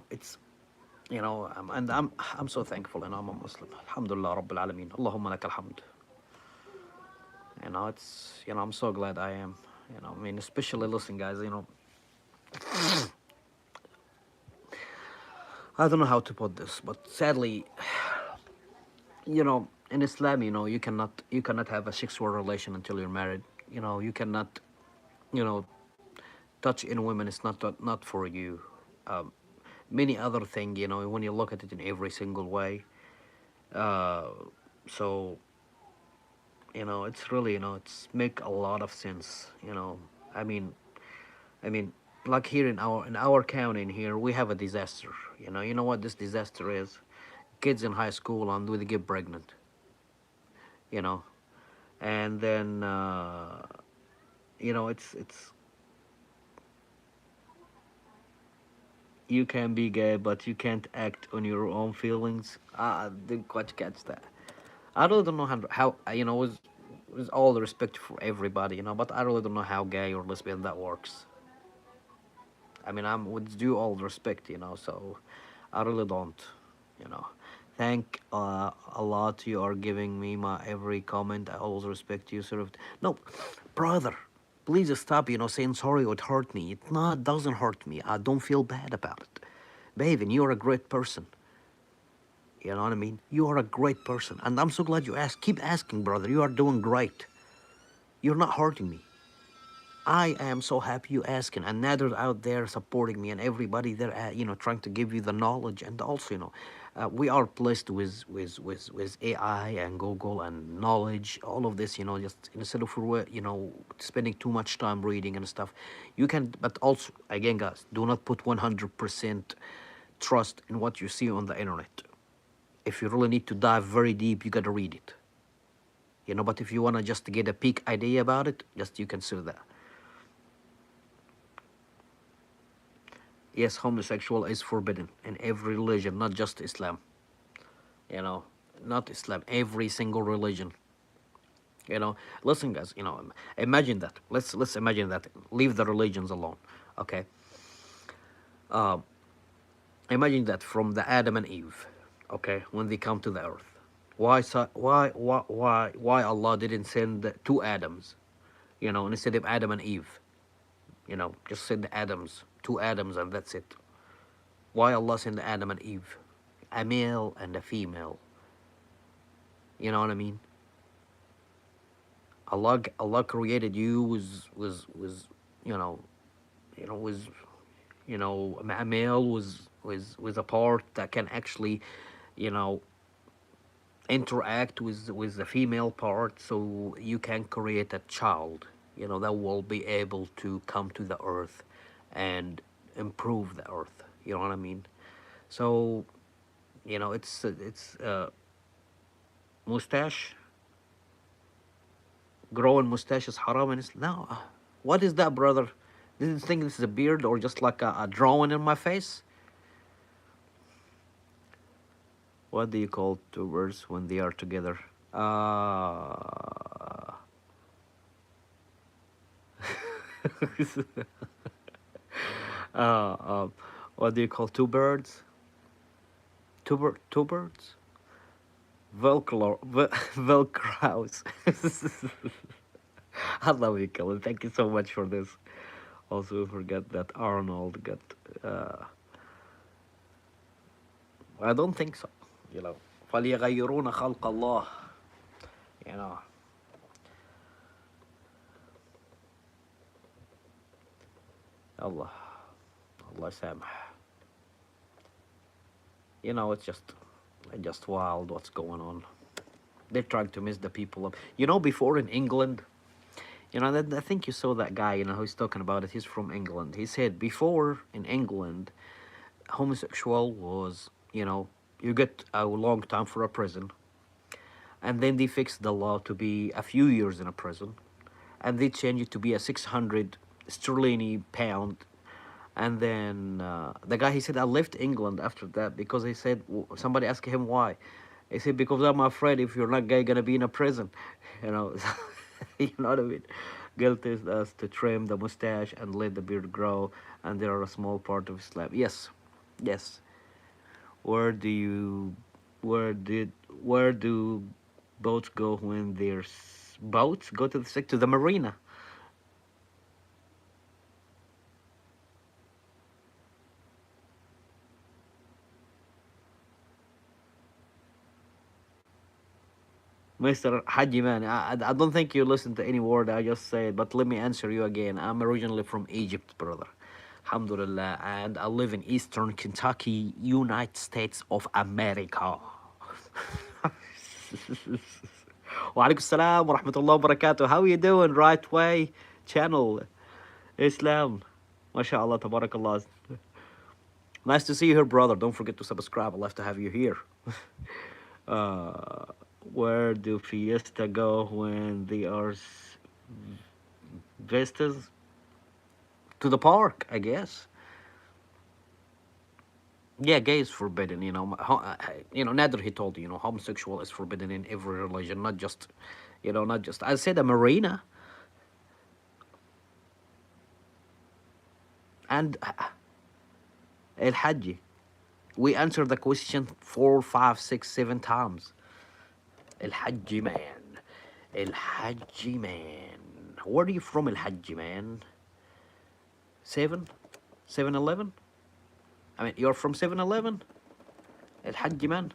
it's and I'm so thankful, and I'm a Muslim. Alhamdulillah Rabbil Alameen. Allahumma lakal hamd. I'm so glad I am. I mean, especially listen, guys. I don't know how to put this, but sadly, in Islam, you cannot have a sexual relation until you're married. You cannot, you know, touch in women. It's not for you. Um, Many other thing, when you look at it in every single way. Uh, so it's really, it's make a lot of sense. I mean, I mean, like here in our county in here, we have a disaster. You know what this disaster is? Kids in high school and they get pregnant. You know, and then it's you can be gay, but you can't act on your own feelings. I didn't quite catch that. I really don't know how with all the respect for everybody, but I really don't know how gay or lesbian that works. I mean, I'm with due all respect, so I really don't, you know. Thank a lot. You are giving me my every comment. I always respect you, sort of. No, brother, please stop, saying sorry would hurt me. It not doesn't hurt me. I don't feel bad about it. Babe, you're a great person. You know what I mean? You are a great person. And I'm so glad you asked. Keep asking, brother. You are doing great. You're not hurting me. I am so happy you asking, and Nader out there supporting me, and everybody there, trying to give you the knowledge, and also, we are blessed with AI and Google and knowledge, all of this, just instead of spending too much time reading and stuff, you can. But also, again, guys, do not put 100% trust in what you see on the internet. If you really need to dive very deep, you gotta read it. But if you wanna just get a peak idea about it, just you consider that. Yes, homosexual is forbidden in every religion, not just Islam. You know, not Islam, every single religion. Listen, guys. Imagine that. Let's imagine that. Leave the religions alone. Okay. Imagine that from the Adam and Eve. Okay, when they come to the earth, why Allah didn't send two Adams? Instead of Adam and Eve. Just send the Adams, two Adams, and that's it. Why Allah sent Adam and Eve, a male and a female? You know what I mean? Allah created you was you know was a male was a part that can actually you know interact with the female part, so you can create a child that will be able to come to the earth and improve the earth. You know what I mean? So it's mustache. Growing mustache is haram, and it's no. What is that, brother? Did you think this is a beard or just like a drawing in my face? What do you call two birds when they are together? Uh, uh, uh, what do you call two birds? Two birds? Velcrows. I love you, Kellen. Thank you so much for this. Also, forget that Arnold got. Uh, I don't think so. You know. فليغيرون خلق الله. You know. Allah. Allah سامح. It's just wild what's going on. They're trying to mess the people up. Before in England, I think you saw that guy, who's talking about it. He's from England. He said before in England, homosexual was, you get a long time for a prison. And then they fixed the law to be a few years in a prison. And they changed it to be a 600 sterling pound. And then the guy, he said, I left England after that because he said, somebody asked him why. He said, because I'm afraid if you're not gay, gonna be in a prison. You know, you know what I mean? Guilt is us to trim the mustache and let the beard grow, and they are a small part of Islam. Yes, yes. Where do you, where do boats go when there's boats? Go to the marina. Mr. Haji, man, I don't think you listen to any word I just said, but let me answer you again. I'm originally from Egypt, brother. Alhamdulillah, and I live in Eastern Kentucky, United States of America. Wa alaikum salam wa rahmatullah wa barakatuh. How are you doing? Right way channel, Islam. MashaAllah, tabarakallah. Nice to see you here, brother. Don't forget to subscribe. I'll have to have you here. uh, where do Fiesta go when they are vistas? To the park, I guess. Yeah, gay is forbidden. Nader, he told you, homosexual is forbidden in every religion, not just, not just. I said a marina, and El Hajj. We answered the question 4, 5, 6, 7 times. El Hajj man, El Hajj man. Where are you from, El Hajj man? 7, 7-Eleven. I mean, you're from 7-Eleven? El Hajj man.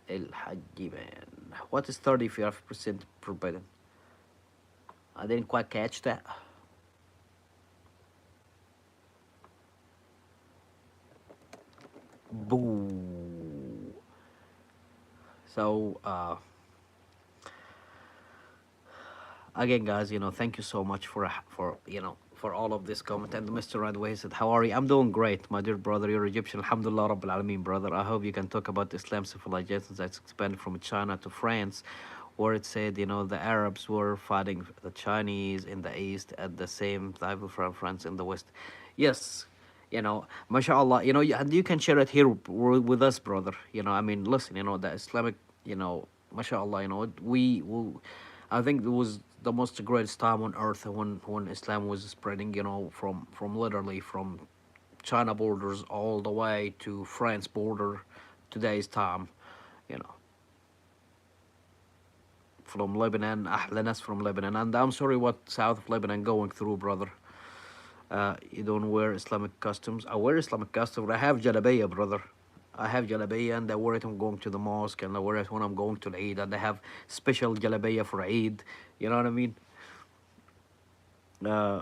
El Hajj man. What is 35% forbidden? I didn't quite catch that. Boo. So, again, guys, thank you so much for all of this comment. And Mr. Radway said, "How are you?" I'm doing great, my dear brother. You're Egyptian. Alhamdulillah, Rabbil Alameen, brother. I hope you can talk about Islam civilization that's expanded from China to France, where it said, the Arabs were fighting the Chinese in the east at the same time from France in the west. Yes, mashallah, and you can share it here with us, brother. I mean, listen, the Islamic, mashallah, we I think it was the most greatest time on earth when Islam was spreading, from literally from China borders all the way to France border today's time, you know, from Lebanon, Ahlenas from Lebanon. And I'm sorry what south of Lebanon going through, brother. You don't wear Islamic customs. I wear Islamic customs. I have jalabiya, brother. I have jalabiya and I wear it when I'm going to the mosque and I wear it when I'm going to Eid and I have special jalabiya for Eid. You know what I mean? Uh,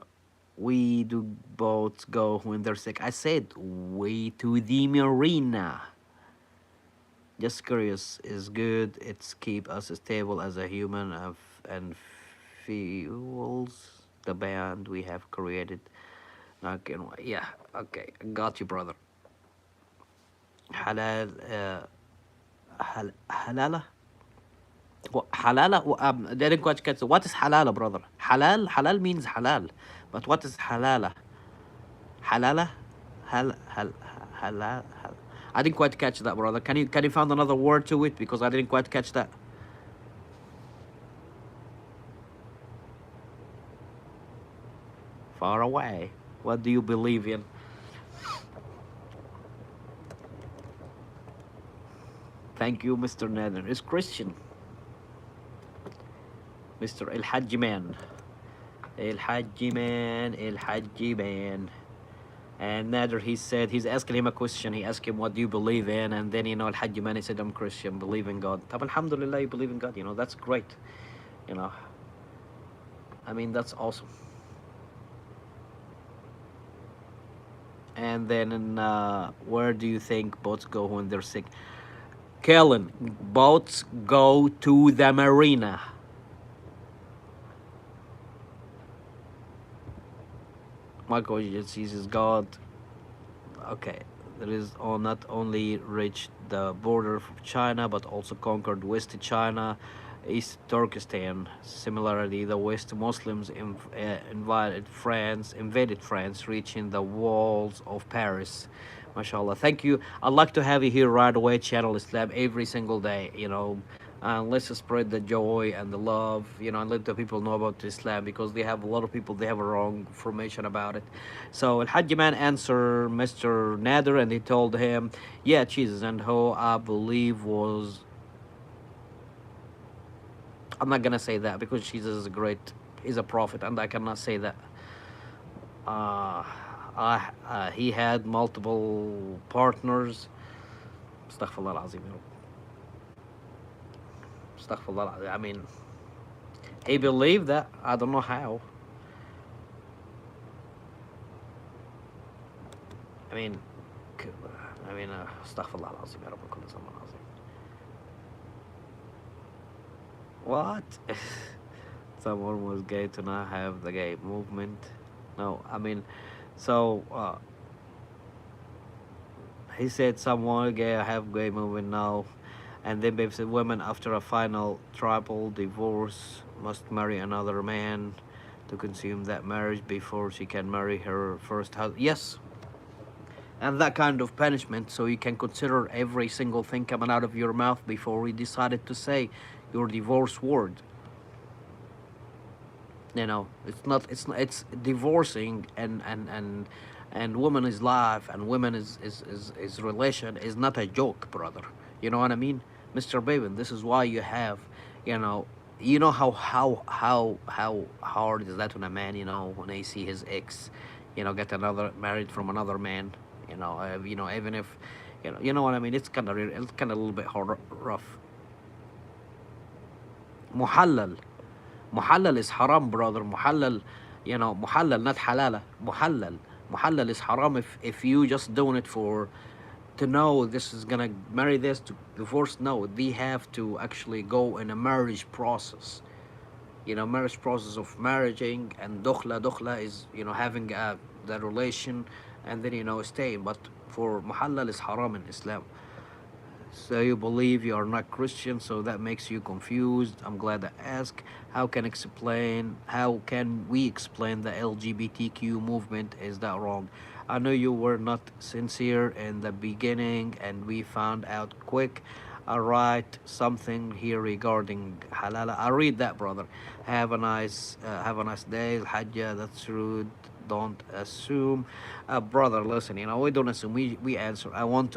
we do boats go when they're sick? I said we to the marina. Just curious is good. It's keep us stable as a human and fuels the band we have created. Okay, yeah, okay, got you, brother. Halal, halala? What, halala? Didn't quite catch. What is halala, brother? Halal means halal, but what is halala? Halala, hal, halal. I didn't quite catch that, brother. Can you find another word to it because I didn't quite catch that. Far away. What do you believe in? Thank you, Mr. Nader. It's Christian. Mr. El Hajji Man. El Hajji Man, El Hajji Man. And Nader, he said, he's asking him a question. He asked him, what do you believe in? And then, Al Hajji Man, he said, I'm Christian, believe in God. Tab, alhamdulillah, you believe in God. That's great. You know, I mean, that's awesome. And then, where do you think boats go when they're sick? Kellen, boats go to the marina. Michael Jesus God. Okay, there is not only reached the border of China but also conquered West China, East Turkestan. Similarly, the West Muslims invaded France, reaching the walls of Paris. MashaAllah. Thank you. I'd like to have you here right away, Channel Islam, every single day, and let's spread the joy and the love, and let the people know about Islam because they have a lot of people, they have a wrong information about it. So Al Hajj man answered Mr. Nader and he told him, yeah, Jesus, and who I believe was, I'm not gonna say that because Jesus is great, he's a prophet, and I cannot say that. Uh, he had multiple partners. Astaghfirullah al-Azim. Astaghfirullah. I mean, he believed that. I don't know how. I mean, astaghfirullah al-Azim. What? Someone was gay to not have the gay movement. No, I mean, so he said someone gay have gay movement now, and then babe said women after a final triple divorce must marry another man to consume that marriage before she can marry her first husband. Yes, and that kind of punishment, so you can consider every single thing coming out of your mouth before you decided to say your divorce word. It's divorcing and women's life and women is relation is not a joke, brother. You know what I mean, Mr. Baben? This is why you have, how hard is that on a man, when they see his ex, get another married from another man, even if, you know what I mean. It's kind of a little bit hard, rough. Muhallal. Muhallal is haram, brother. Muhallal, muhallal, not halala. Muhallal. Muhallal is haram if you just doing it for to know this is gonna marry this to divorce. No, they have to actually go in a marriage process. Marriage process of marrying, and dukhla is having the relation, and then staying. But for muhallal is haram in Islam. So you believe you are not Christian, so that makes you confused. I'm glad I asked. How can we explain the LGBTQ movement? Is that wrong? I know you were not sincere in the beginning, and we found out quick. I write something here regarding halala. I read that, brother. Have a nice day, Hajja. That's rude. Don't assume, brother. Listen, we don't assume. We answer. I want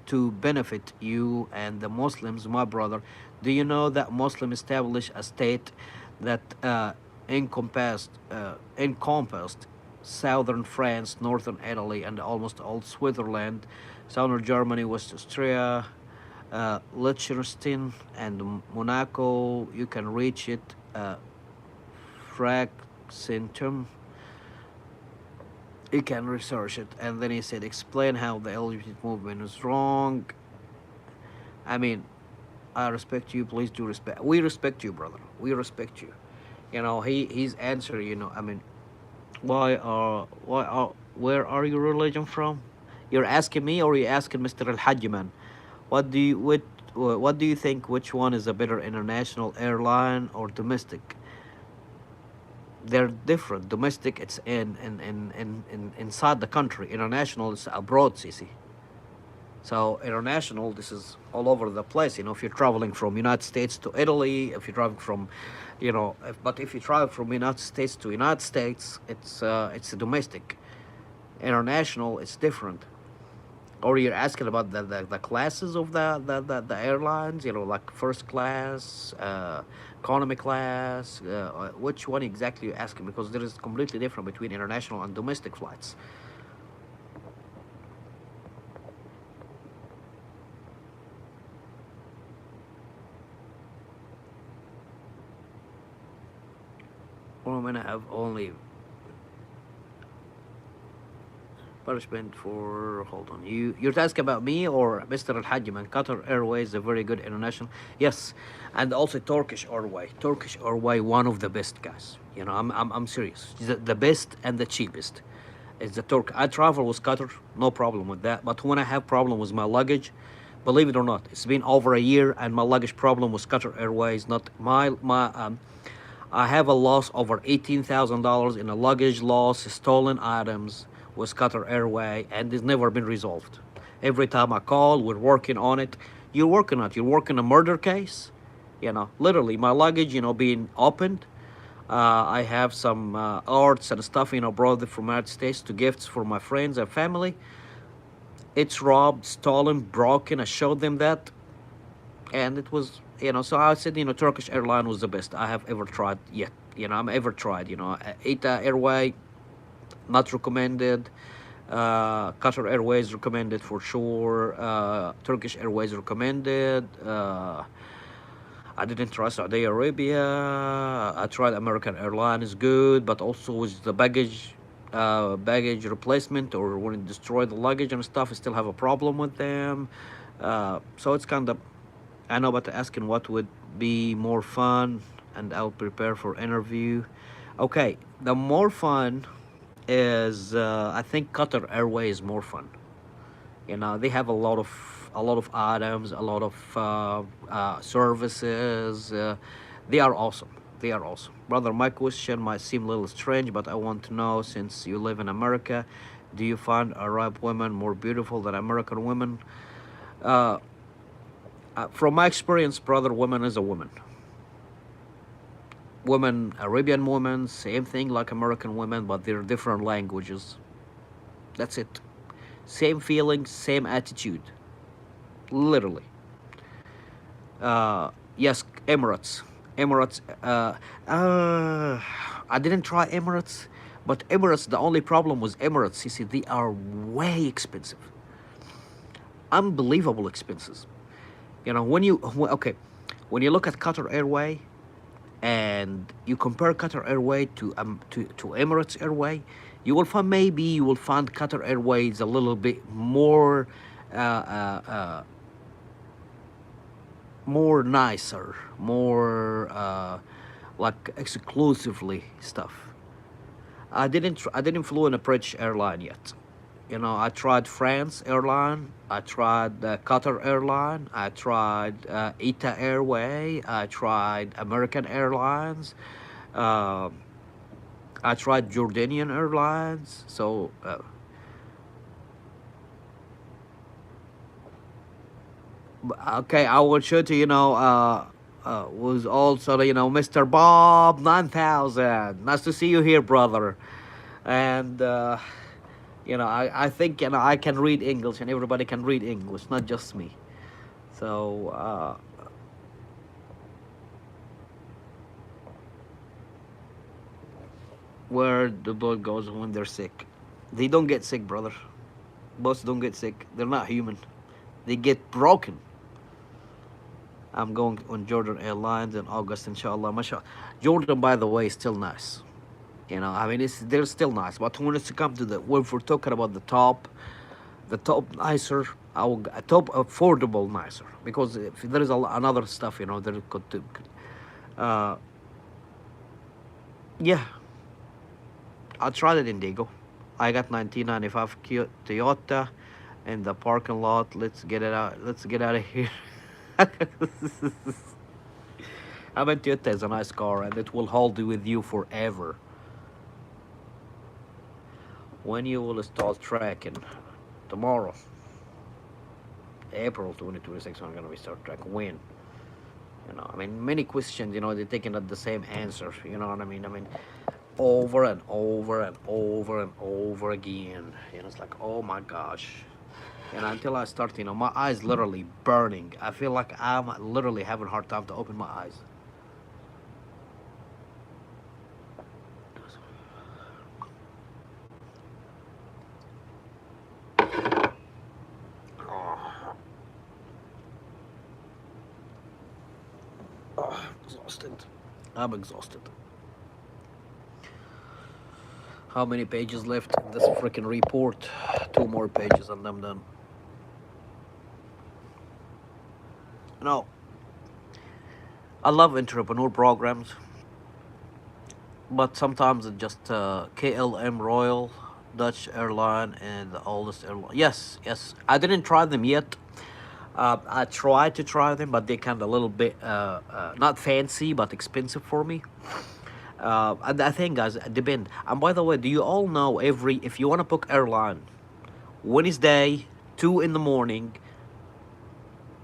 to benefit you and the Muslims, my brother. Do you know that Muslim established a state that encompassed southern France, northern Italy, and almost all Switzerland, southern Germany, West Austria, Liechtenstein, and Monaco? You can reach it. Fraxintum. You can research it. And then he said, explain how the LGBT movement is wrong. I mean, I respect you. Please do respect. We respect you, brother. We respect you. His answer. I mean, where are your religion from? You're asking me, or you're asking Mr. Al Hajjiman? What do you think? Which one is a better, international airline or domestic? They're different. Domestic, it's inside the country. International is abroad, Sisi. So international, this is all over the place. If you're traveling from United States to Italy, if you're traveling from, but if you travel from United States to United States, it's a domestic. International, it's different. Or you're asking about the classes of the airlines, like first class, economy class. Which one exactly you're asking? Because there is completely different between international and domestic flights. Women have only punishment for, hold on, you're asking about me or Mr. Al Hajim? And Qatar Airways, a very good international, yes. And also Turkish Airway, one of the best, guys. I'm serious. The best and the cheapest is the Turk. I travel with Qatar, no problem with that. But when I have problem with my luggage, believe it or not, it's been over a year, and my luggage problem with Qatar Airways, not my I have a loss over $18,000 in a luggage loss, stolen items with Qatar Airway, and it's never been resolved. Every time I call, we're working on it. You're working on it. You're working a murder case. Literally, my luggage, being opened. I have some arts and stuff, brought from the United States to gifts for my friends and family. It's robbed, stolen, broken. I showed them that, and it was, so I said, Turkish airline was the best I have ever tried yet. I'm ever tried. ETA Airway, not recommended. Qatar Airways recommended for sure. Turkish Airways recommended. I didn't try Saudi Arabia. I tried American Airlines, good, but also with the baggage replacement, or when it destroyed the luggage and stuff, I still have a problem with them. So it's kind of, I know, but asking what would be more fun, and I'll prepare for interview. Okay, the more fun is, I think Qatar Airways is more fun. They have a lot of items, a lot of services. They are awesome. They are awesome, brother. My question might seem a little strange, but I want to know, since you live in America, do you find Arab women more beautiful than American women? Uh, from my experience, brother, woman is a woman. Women, Arabian women, same thing like American women, but they're different languages. That's it. Same feeling, same attitude. Literally. Yes, Emirates. Emirates. I didn't try Emirates, but Emirates, the only problem was Emirates. You see, they are way expensive. Unbelievable expenses. Okay, when you look at Qatar Airway, and you compare Qatar Airways to Emirates Airway, you will find, maybe you will find Qatar Airways a little bit more uh, uh, uh, more nicer, more like exclusively stuff. I didn't flew in a British airline yet. You know, I tried France airline, I tried Qatar airline, I tried ITA Airway, I tried American Airlines, uh, I tried Jordanian Airlines. So okay, I will show to was also Mr. Bob 9000. Nice to see you here, brother. And I think I can read English, and everybody can read English, not just me. So where the dog goes when they're sick, they don't get sick, brother. Boats don't get sick. They're not human. They get broken. I'm going on Jordan Airlines in August, inshallah. Mashallah. Jordan, by the way, is still nice. I mean, they're still nice. But when it's come to when we're talking about the top nicer, top affordable nicer, because if there is another stuff, there could do. Uh, yeah, I tried it in Dago. I got 1995 Toyota in the parking lot. Let's get it out. Let's get out of here. I mean, Toyota is a nice car, and it will hold with you forever. When you will start tracking? Tomorrow, April 2026. I'm gonna be start tracking. When? I mean, many questions. They're taking at the same answer. You know what I mean? I mean, over and over and over and over again. It's like, oh my gosh. And until I start, my eyes literally burning. I feel like I'm literally having a hard time to open my eyes. Oh, exhausted. I'm exhausted. How many pages left in this freaking report? 2 more pages and I'm done. No, I love entrepreneur programs, but sometimes it's just KLM Royal, Dutch airline, and the oldest airline. Yes, yes. I didn't try them yet. I tried to try them, but they kind of a little bit not fancy, but expensive for me. And I think, guys, it depend. And by the way, do you all know if you want to book airline, Wednesday, 2 in the morning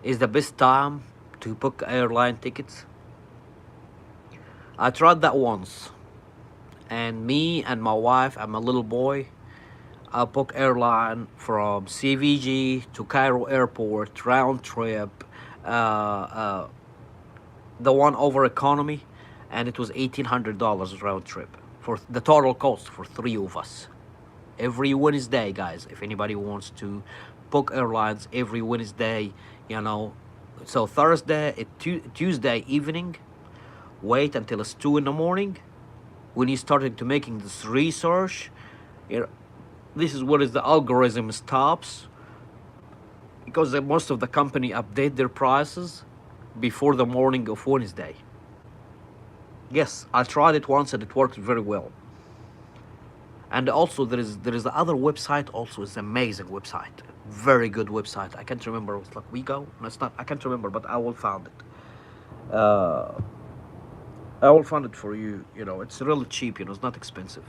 is the best time to book airline tickets? I tried that once, and me and my wife and my little boy, I booked airline from CVG to Cairo Airport round trip, the one over economy, and it was $1,800 round trip for the total cost for 3 of us. Every Wednesday, guys, if anybody wants to book airlines every Wednesday, you know. So Thursday, Tuesday evening, wait until it's 2 in the morning. When you started to making this research, you know, this is where is the algorithm stops, because most of the company update their prices before the morning of Wednesday. Yes, I tried it once and it worked very well. And also there is the other website also is amazing website, very good website. I can't remember. It's like WeGo. No, it's not. I can't remember, but I will find it. I will find it for you. It's really cheap. It's not expensive.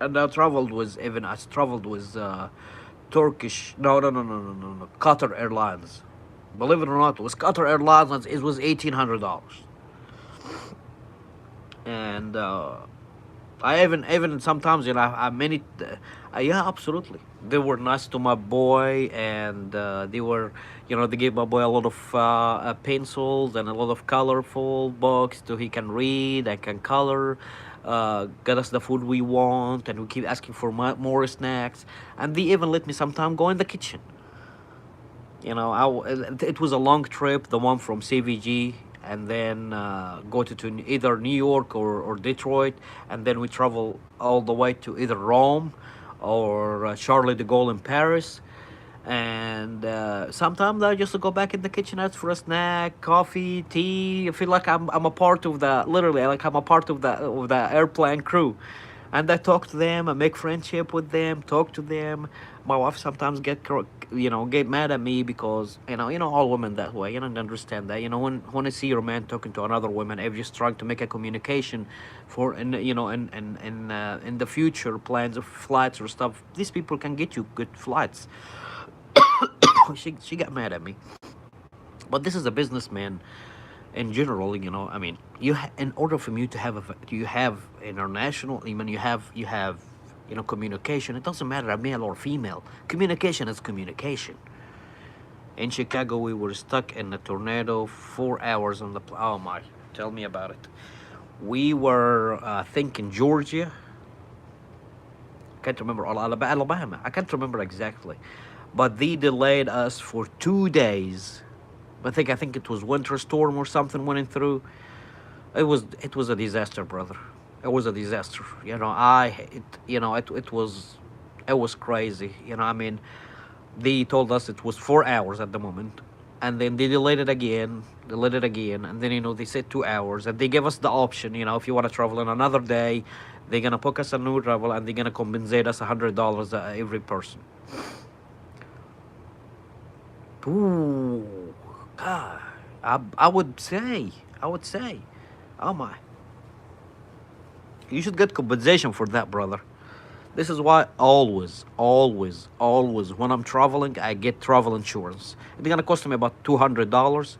And I traveled with Turkish. No. Qatar Airlines. Believe it or not, it was Qatar Airlines. It was $1,800. And I even sometimes I many yeah, absolutely, they were nice to my boy, and they were, they gave my boy a lot of pencils and a lot of colorful books so he can read and can color, got us the food we want, and we keep asking for more snacks, and they even let me sometime go in the kitchen. It was a long trip, the one from CVG, and then go to either New York or Detroit, and then we travel all the way to either Rome or Charlie de Gaulle in Paris. And sometimes I just go back in the kitchenette for a snack, coffee, tea. I feel like I'm a part of the literally like I'm a part of the airplane crew, and I talk to them. I make friendship with them. Talk to them. My wife sometimes get mad at me because all women that way. You don't understand that. When I see your man talking to another woman, if just trying to make a communication for in the future plans of flights or stuff, these people can get you good flights. She got mad at me, but this is a businessman in general. I mean, in order for you to have you have international. I mean, you have communication. It doesn't matter a male or female. Communication is communication. In Chicago, we were stuck in a tornado, 4 hours on the. Oh my! Tell me about it. We were, I think, in Georgia. Can't remember all Alabama. I can't remember exactly, but they delayed us for 2 days. I think it was winter storm or something went through. It was a disaster, brother. It was a disaster. It was crazy. I mean, they told us it was 4 hours at the moment, and then they delayed it again, and then they said 2 hours, and they gave us the option. If you want to travel in another day, they're gonna book us a new travel, and they're gonna compensate us $100 every person. Ooh, God, I would say, oh my, you should get compensation for that, brother. This is why always, always, always when I'm traveling, I get travel insurance. It's gonna cost me about $200,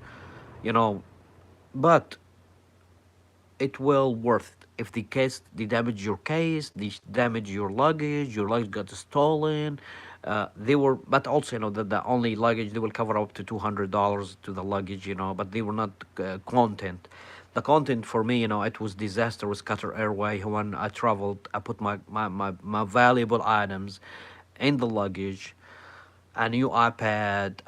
you know, but it will worth it. If they damage your case, they damage your luggage got stolen. But also the only luggage they will cover up to $200 to the luggage, but they were not content. The content for me, it was disaster with Qatar Airway. When I traveled, I put my valuable items in the luggage, a new iPad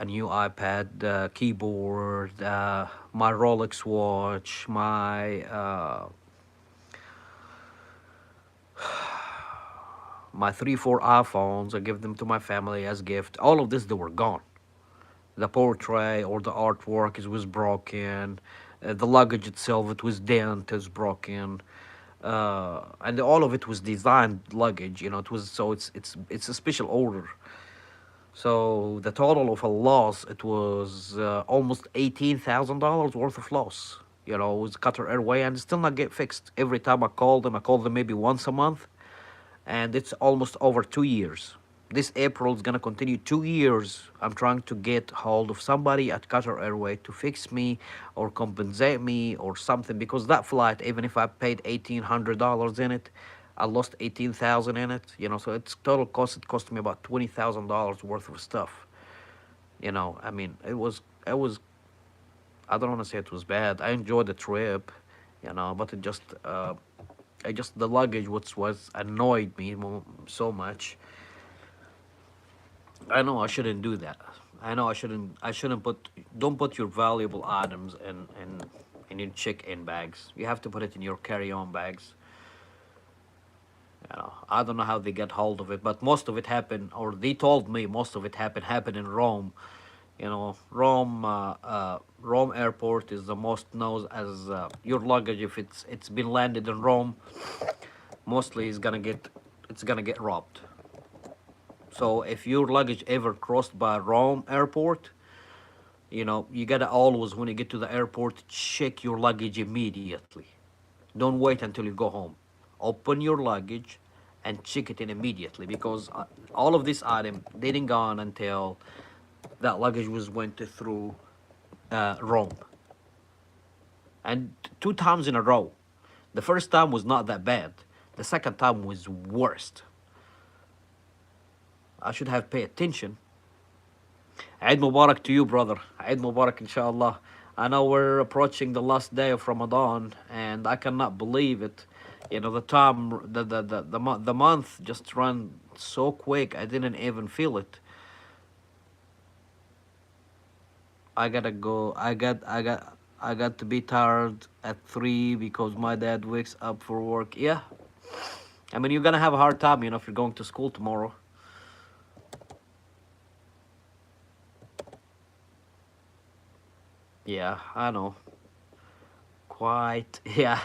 keyboard, my Rolex watch, my 3 4 iPhones. I give them to my family as gift. All of this, they were gone. The portrait or the artwork was broken. The luggage itself, it was dent, it was broken. And all of it was designed luggage. It was, so it's a special order. So the total of a loss, it was almost $18,000 worth of loss. It was Qatar Airway, and it's still not get fixed. Every time I call them maybe once a month, and it's almost over 2 years. This April is gonna continue 2 years. I'm trying to get hold of somebody at Qatar Airway to fix me or compensate me or something, because that flight, even if I paid $1,800 in it, I lost 18,000 in it. So it's total cost. It cost me about $20,000 worth of stuff. I mean, it was. I don't want to say it was bad. I enjoyed the trip, but the luggage was annoyed me so much. I know I shouldn't do that. I know I shouldn't don't put your valuable items in your check-in bags. You have to put it in your carry-on bags. I don't know how they get hold of it, but most of it happened, or they told me most of it happened in Rome. Rome airport is the most known as your luggage. If it's been landed in Rome, mostly it's gonna get robbed. So if your luggage ever crossed by Rome airport, you gotta always, when you get to the airport, check your luggage immediately. Don't wait until you go home. Open your luggage and check it in immediately, because all of this item didn't gone until that luggage was went through Rome, and 2 times in a row. The first time was not that bad. The second time was worst. I should have paid attention. Eid Mubarak to you, brother. Eid Mubarak, inshallah. I know we're approaching the last day of Ramadan, and I cannot believe it. The time, the month just ran so quick. I didn't even feel it. I gotta go. I got to be tired at 3 because my dad wakes up for work. Yeah, I mean you're gonna have a hard time, if you're going to school tomorrow. Yeah, I know. Quite. Yeah.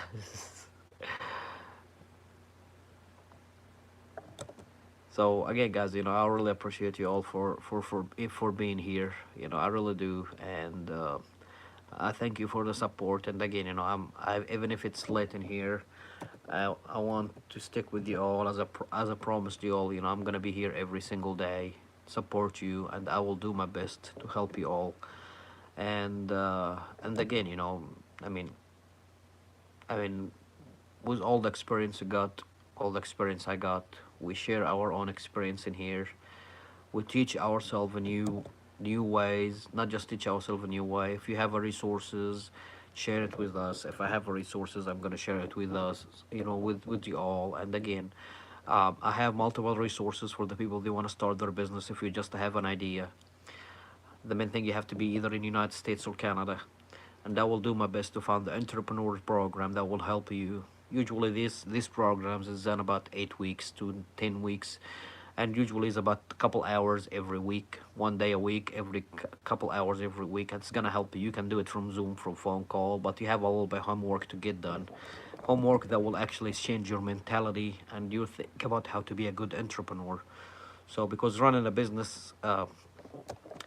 So again, guys, I really appreciate you all for being here. I really do, and I thank you for the support. And again, even if it's late in here, I want to stick with you all as I promised you all. I'm gonna be here every single day, support you, and I will do my best to help you all. And again, I mean, I mean, with all the experience you got, all the experience I got, we share our own experience in here. We teach ourselves a new ways, not just teach ourselves a new way. If you have a resources, share it with us. If I have a resources, I'm gonna share it with us, with you all. And again, I have multiple resources for the people that want to start their business. If you just have an idea, the main thing, you have to be either in United States or Canada, and I will do my best to find the entrepreneur program that will help you. Usually, these programs is done about 8 weeks to 10 weeks, and usually is about a couple hours every week, one day a week, every couple hours every week. It's gonna help you. You can do it from Zoom, from phone call, but you have a little bit homework to get done. Homework that will actually change your mentality and you think about how to be a good entrepreneur. So, because running a business,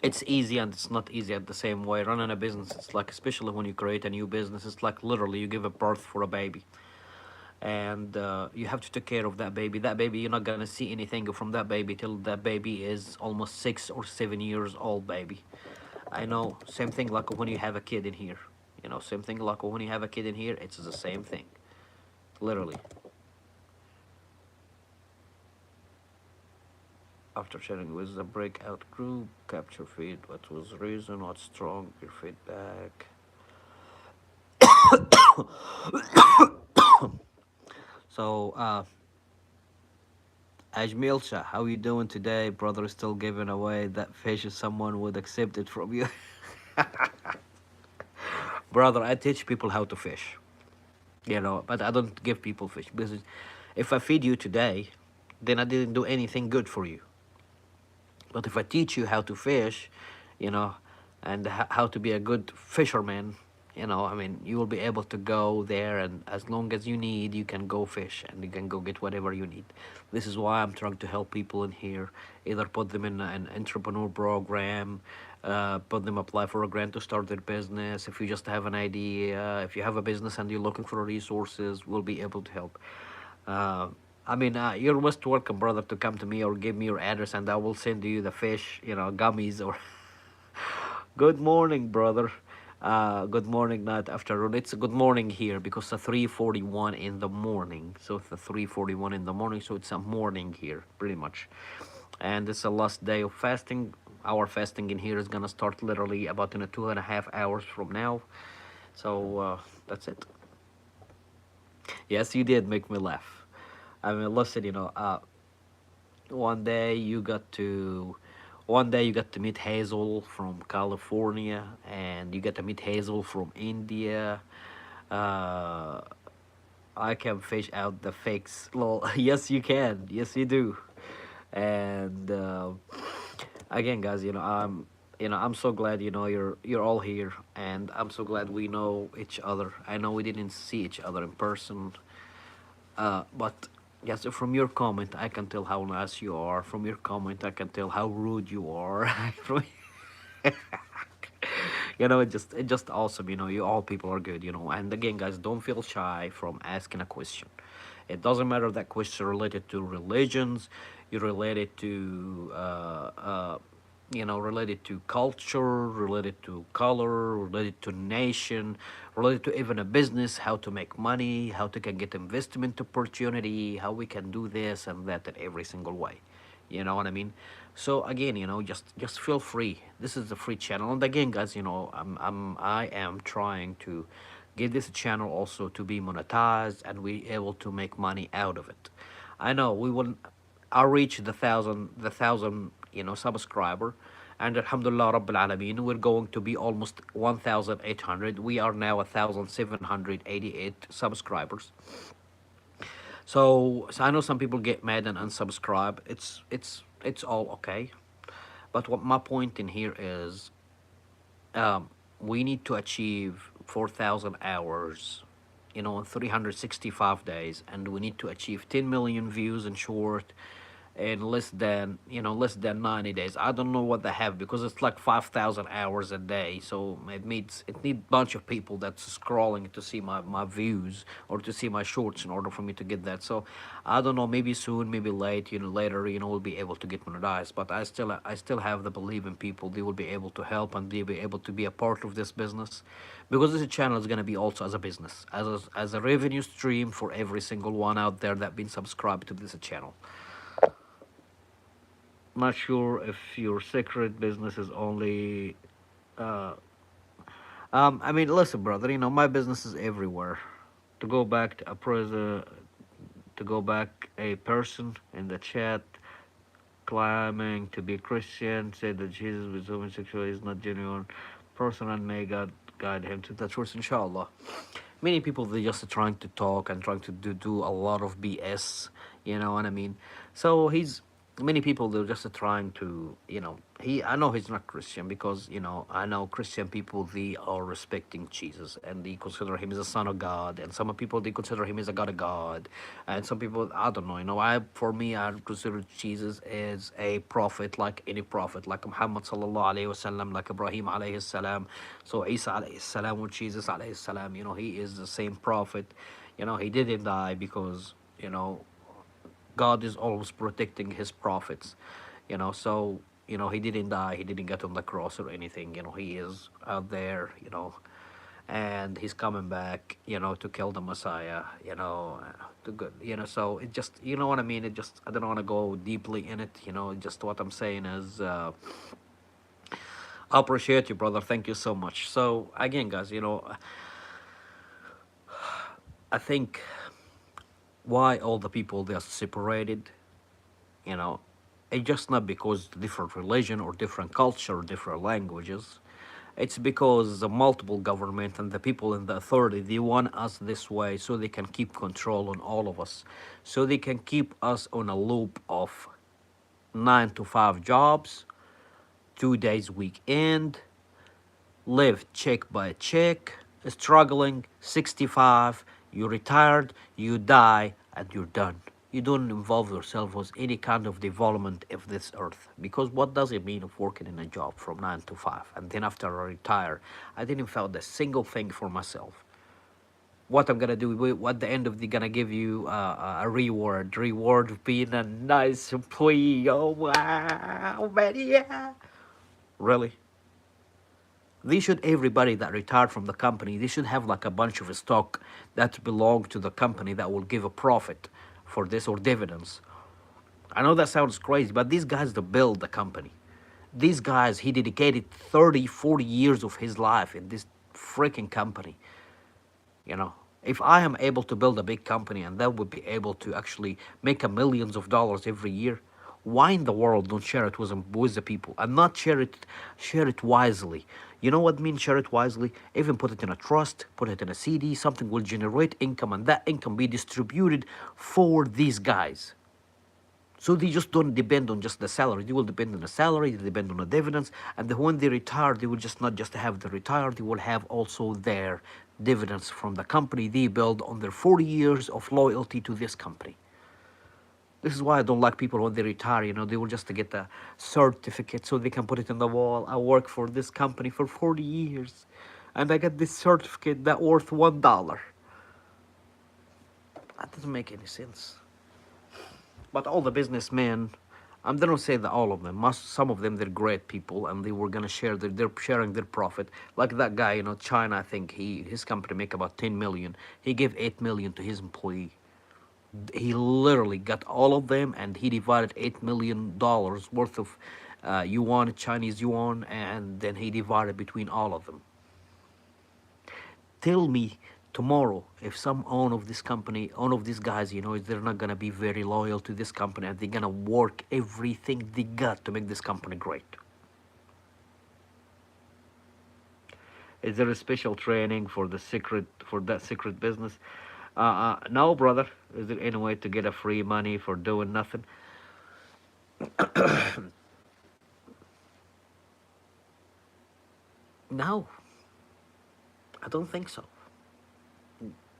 it's easy and it's not easy at the same way. Running a business, it's like, especially when you create a new business, it's like literally you give a birth for a baby, and you have to take care of that baby. That baby, you're not gonna see anything from that baby till that baby is almost 6 or 7 years old. Baby, I know. Same thing like when you have a kid in here. Same thing like when you have a kid in here. It's the same thing, literally. After sharing with the breakout group, capture feed. What was the reason? What's strong? Your feedback. So, Ajmil Shah, how you doing today? Brother is still giving away that fish if someone would accept it from you. Brother, I teach people how to fish, but I don't give people fish because if I feed you today, then I didn't do anything good for you. But if I teach you how to fish, you know, and how to be a good fisherman, I mean, you will be able to go there, and as long as you need, you can go fish and you can go get whatever you need. This is why I'm trying to help people in here, either put them in an entrepreneur program, put them apply for a grant to start their business. If you just have an idea, if you have a business and you're looking for resources, we'll be able to help. Uh, I mean, you're most welcome, brother, to come to me or give me your address, and I will send you the fish, gummies or. Good morning, brother. Good morning, night, afternoon. It's a good morning here because it's 3:41 in the morning. So it's 3:41 in the morning. So it's a morning here, pretty much. And it's the last day of fasting. Our fasting in here is gonna start literally about in a 2.5 hours from now. So that's it. Yes, you did make me laugh. I mean, listen, one day you got to one day you got to meet Hazel from California, and you get to meet Hazel from India. uh I can fish out the fakes, lol. Yes, you can. Yes, you do. And again, guys, I'm so glad, you're all here, and I'm so glad we know each other. I know we didn't see each other in person. But yes, from your comment, I can tell how nice you are. From your comment, I can tell how rude you are. From- it's just awesome. You all people are good. And again, guys, don't feel shy from asking a question. It doesn't matter that question related to religions, you related to related to culture, related to color, related to nation, related to even a business, how to make money, how to can get investment opportunity, how we can do this and that in every single way. You know what I mean? So again, just feel free. This is a free channel, and again, guys, I am trying to get this channel also to be monetized and we able to make money out of it. I know we will. I'll reach the thousand subscriber, And alhamdulillah Rabbil Alameen, we're going to be almost 1,800. We are now 1,788 subscribers. So I know some people get mad and unsubscribe. It's all okay. But what my point in here is, um, we need to achieve 4,000 hours, in 365 days, and we need to achieve 10 million views in short in less than 90 days. I don't know what they have, because it's like 5,000 hours a day, so it needs bunch of people that's scrolling to see my views or to see my shorts in order for me to get that. So I don't know, maybe soon, maybe later, we'll be able to get monetized. But I still have the belief in people. They will be able to help, and they'll be able to be a part of this business, because this channel is going to be also as a business, as a revenue stream for every single one out there that been subscribed to this channel. Not sure if your secret business is only. Uh, I mean, listen, brother. My business is everywhere. To go back to a person, to go back a person in the chat claiming to be Christian said that Jesus was homosexual is not genuine person, and may God guide him to that truth, inshallah. Many people, they just trying to talk and trying to do a lot of BS. You know what I mean? So many people, they're just trying to, I know he's not Christian, because I know Christian people, they are respecting Jesus, and they consider him as a son of God, and some people, they consider him as a God of God, and some people, I don't know. For me, I consider Jesus as a prophet, like any prophet, like Muhammad sallallahu alaihi wasallam, like Ibrahim alayhi salam. So Isa alayhi salam with Jesus alayhi salam, he is the same prophet. He didn't die, because God is always protecting his prophets. So he didn't die, he didn't get on the cross or anything. He is out there, and he's coming back, to kill the Messiah, to good, so it just, you know what I mean. I don't want to go deeply in it. Just what I'm saying is, I appreciate you, brother. Thank you so much. So again, guys, I think why all the people, they are separated, you know it's just not because different religion or different culture or different languages. It's because the multiple government and the people in the authority, they want us this way, so they can keep control on all of us, so they can keep us on a loop of 9 to 5 jobs, 2 days weekend, live check by check, struggling. 65, you retired, you die, and you're done. You don't involve yourself with any kind of development of this earth. Because what does it mean of working in a job from 9 to 5, and then after I retire, I didn't felt a single thing for myself. What I'm gonna do? What the end of the gonna give you a reward of being a nice employee? Oh wow, man, yeah. Really? They should, everybody that retired from the company, they should have like a bunch of stock that belong to the company that will give a profit for this, or dividends. I know that sounds crazy, but these guys that build the company, these guys, he dedicated 30, 40 years of his life in this freaking company. you know if I am able to build a big company, and that would be able to actually make a millions of dollars every year, why in the world don't share it with the people, and not share it wisely? You know what means share it wisely? Even put it in a trust, put it in a CD. Something will generate income, and that income be distributed for these guys, so they just don't depend on just the salary. They will depend on the salary, they depend on the dividends, and then when they retire, they will just not just have the retire, they will have also their dividends from the company they build on their 40 years of loyalty to this company. This is why I don't like people when they retire, they will just get a certificate so they can put it on the wall. I work for this company for 40 years, and I get this certificate that worth $1. That doesn't make any sense. But all the businessmen, I'm gonna say that all of them, some of them, they're great people, and they were gonna share they're sharing their profit. Like that guy, China, I think his company make about 10 million. He gave 8 million to his employee. He literally got all of them, and he divided $8 million worth of yuan, Chinese yuan, and then he divided between all of them. Tell me tomorrow if some own of these guys, they're not gonna be very loyal to this company, and they're gonna work everything they got to make this company great. Is there a special training for that secret business? No, brother. Is there any way to get a free money for doing nothing? No, I don't think so.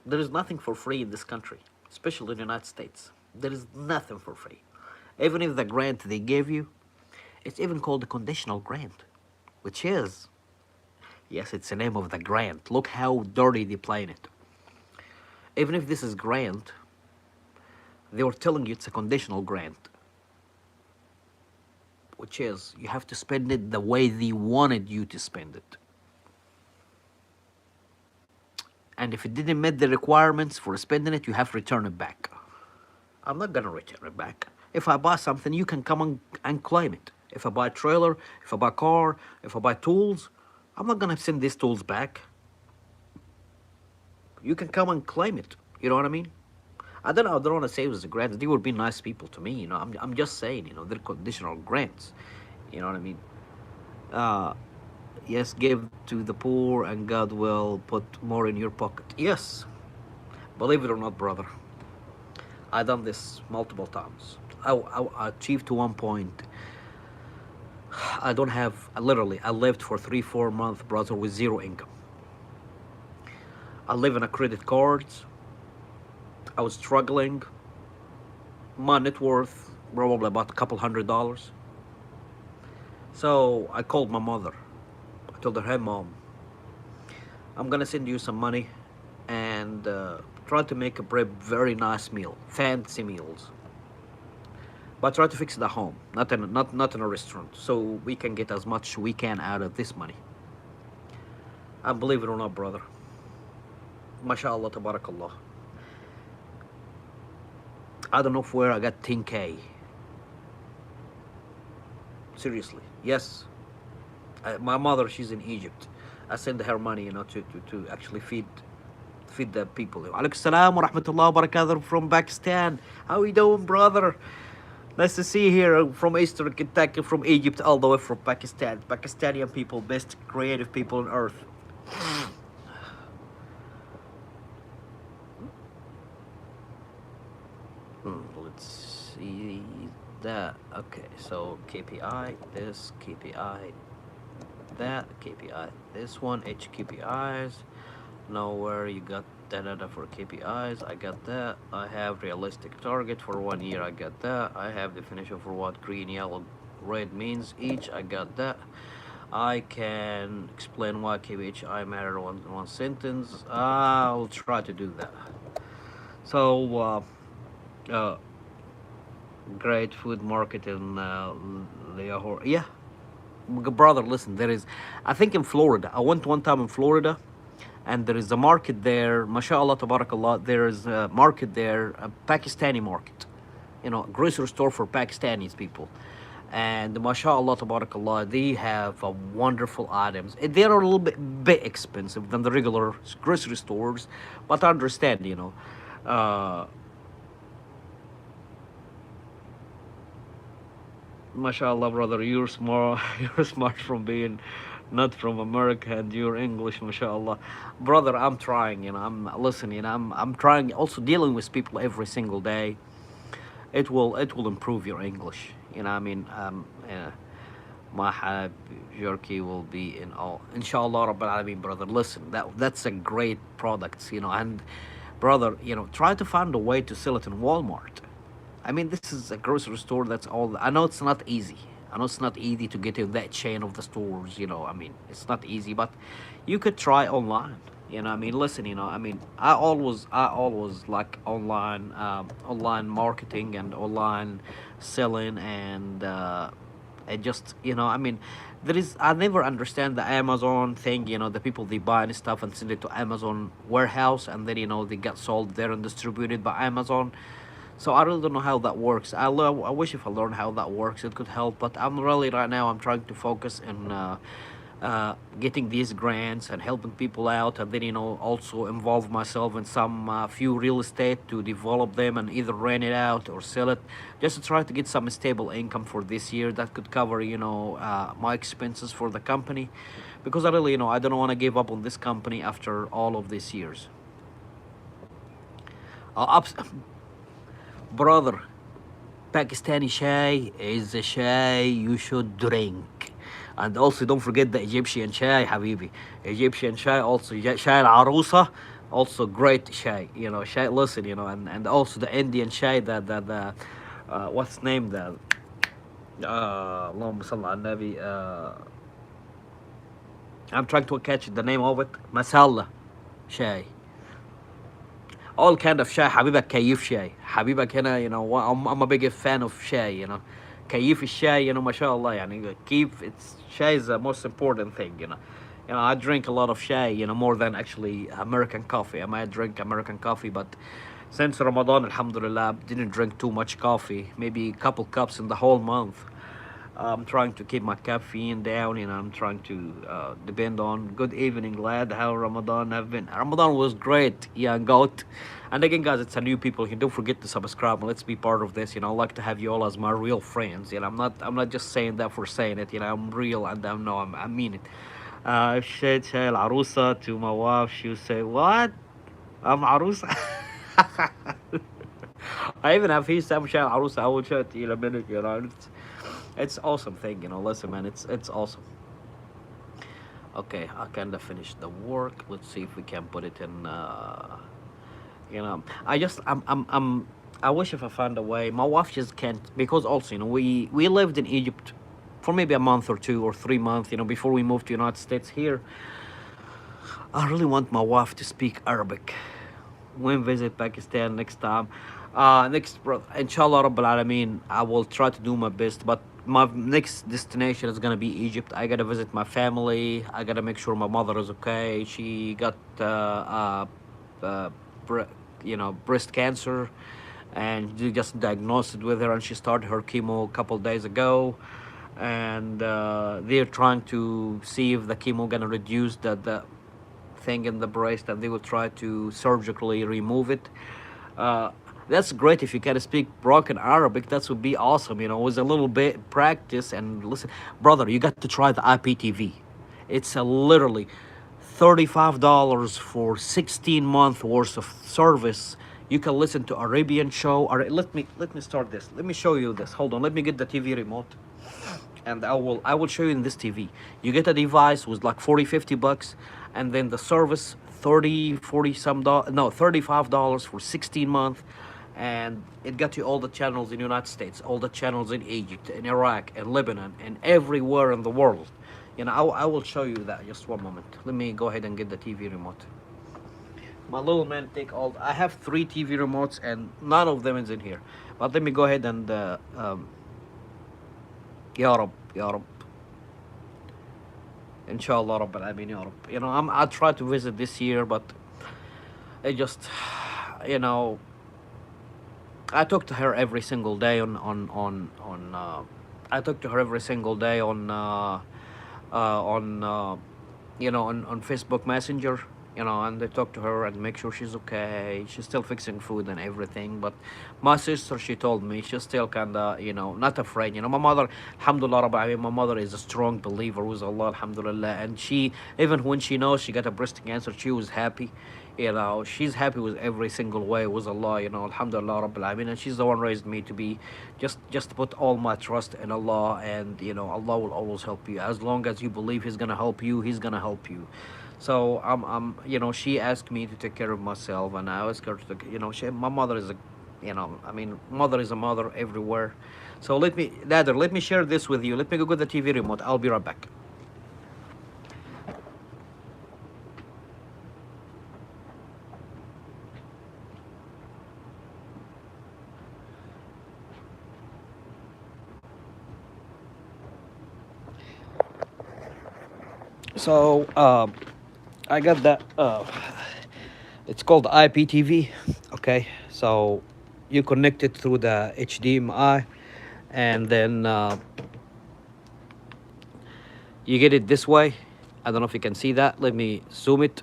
There is nothing for free in this country, especially in the United States. There is nothing for free. Even if the grant they give you, it's even called a conditional grant, which is, yes, it's the name of the grant. Look how dirty they playing it. Even if this is grant, they were telling you it's a conditional grant, which is you have to spend it the way they wanted you to spend it. And if it didn't meet the requirements for spending it, you have to return it back. I'm not gonna return it back. If I buy something, you can come and claim it. If I buy a trailer, if I buy a car, if I buy tools, I'm not gonna send these tools back. You can come and claim it. You know what I mean? I don't know. I don't want to say it was a grant. They would be nice people to me. I'm just saying. They're conditional grants. You know what I mean? Uh, yes, give to the poor, and God will put more in your pocket. Yes, believe it or not, brother. I done this multiple times. I achieved to one point. I don't have literally. I lived for 3 4 months, brother, with zero income. I live on a credit cards. I was struggling. My net worth probably about a couple $100. So I called my mother. I told her, "Hey, mom, I'm gonna send you some money, and try to make a very nice meal, fancy meals. But try to fix it at home, not in a restaurant, so we can get as much we can out of this money." And believe it or not, brother, mashallah, tabarakallah, I don't know where I got 10K. Seriously, yes. My mother, she's in Egypt. I send her money, to actually feed the people. Alaikum salam wa rahmatullah wa barakatuh from Pakistan. How you doing, brother? Nice to see you here from Eastern Kentucky, from Egypt, all the way from Pakistan. Pakistani people, best creative people on earth. Let's see that. Okay, so KPI, this, KPI, that, KPI, this one, HKPIs. Know where you got that data for KPIs. I got that. I have realistic target for 1 year. I got that. I have definition for what green, yellow, red means each. I got that. I can explain why KPI matter in one sentence. I'll try to do that. So, great food market in Lahore. Yeah, brother, listen, there is, I think in Florida. I went one time in Florida, and there is a market there, mashallah, tabarakallah. There is a market there, a Pakistani market, a grocery store for Pakistanis people. And mashallah, tabarakallah, they have wonderful items. They are a little bit expensive than the regular grocery stores, but I understand, Uh, mashallah, brother, you're smart. You're smart from being not from America, and you're English, mashallah, brother. I'm trying, I'm listening. I'm trying. Also dealing with people every single day. It will improve your English. I mean, my jerky will be in all. Inshallah, Rabbil Alameen, brother. Listen, that's a great product, and brother, try to find a way to sell it in Walmart. I mean, this is a grocery store. That's all. I know it's not easy. I know it's not easy to get in that chain of the stores. I mean, it's not easy, but you could try online. I mean, listen. I mean, I always like online marketing and online selling, and just I mean, I never understand the Amazon thing. The people they buy and stuff and send it to Amazon warehouse, and then they get sold there and distributed by Amazon. So I really don't know how that works. I wish if I learned how that works, it could help. But I'm really right now. I'm trying to focus on getting these grants and helping people out, and then also involve myself in some few real estate to develop them and either rent it out or sell it, just to try to get some stable income for this year that could cover my expenses for the company, because I really I don't want to give up on this company after all of these years. Ups, brother, Pakistani chai is a chai you should drink. And also don't forget the Egyptian chai, Habibi. Egyptian chai, also chai al-arusa, also great chai. Chai, listen, and also the Indian chai, the what's name, the Allahumma salli ala nabi, I'm trying to catch the name of it. Masala chai. All kind of شاي حبيبك كيف شاي حبيبك هنا I'm a big fan of شاي كيف الشاي ما شاء الله يعني كيف it's شاي is the most important thing I drink a lot of شاي more than actually American coffee. I might drink American coffee, but since Ramadan alhamdulillah I didn't drink too much coffee, maybe a couple cups in the whole month. I'm trying to keep my caffeine down, I'm trying to depend on. Good evening, lad. How Ramadan have been? Ramadan was great, young goat. And again, guys, it's a new people here. Don't forget to subscribe and let's be part of this. I'd like to have you all as my real friends. I'm not just saying that for saying it. I'm real, and I mean it. If said Arusa to my wife, she'll say, "What? I'm Arusa." I even have his Sam Shal Arusa. I will show it to you in a minute. It's awesome thing. Listen, man, it's awesome. Okay, I kind of finished the work. Let's see if we can put it in. I just I wish if I found a way. My wife just can't, because also we lived in Egypt for maybe a month or 2 or 3 months. Before we moved to United States here. I really want my wife to speak Arabic when visit Pakistan next time. Inshallah Rabbil Alameen, I will try to do my best, but my next destination is gonna be Egypt. I gotta visit my family. I gotta make sure my mother is okay. She got breast cancer, and they just diagnosed it with her, and she started her chemo a couple days ago, and they're trying to see if the chemo gonna reduce the thing in the breast, and they will try to surgically remove it. That's great if you can speak broken Arabic. That would be awesome. With a little bit practice and listen, brother. You got to try the IPTV. It's literally $35 for 16-month worth of service. You can listen to Arabian show. Let me start this. Let me show you this. Hold on. Let me get the TV remote, and I will show you in this TV. You get a device with like 40-50 bucks, and then the service 30-40 some dollars, no, $35 for 16 months, and it got you all the channels in the United States, all the channels in Egypt, in Iraq, and Lebanon, and everywhere in the world. I will show you that. Just one moment. Let me go ahead and get the TV remote. My little man take all. I have 3 TV remotes and none of them is in here. But let me go ahead and Ya Rab, Ya Rab. Inshallah Rabbil Alameen, Ya Rab. I try to visit this year, but it just, I talk to her every single day I talk to her every single day on Facebook Messenger, and I talk to her and make sure she's okay. She's still fixing food and everything. But my sister, she told me she's still kinda, not afraid. My mother, alhamdulillah, Rabbil Alameen, my mother is a strong believer with Allah, alhamdulillah. And she, even when she knows she got a breast cancer, she was happy. She's happy with every single way with Allah, alhamdulillah Rabbil Alameen. And she's the one raised me to be just put all my trust in Allah, and Allah will always help you. As long as you believe He's gonna help you, He's gonna help you. So she asked me to take care of myself, and I asked her to my mother is mother is a mother everywhere. So let me share this with you. Let me go get the TV remote. I'll be right back. So I got that. It's called IPTV. Okay, so you connect it through the HDMI, and then you get it this way. I don't know if you can see that. Let me zoom it.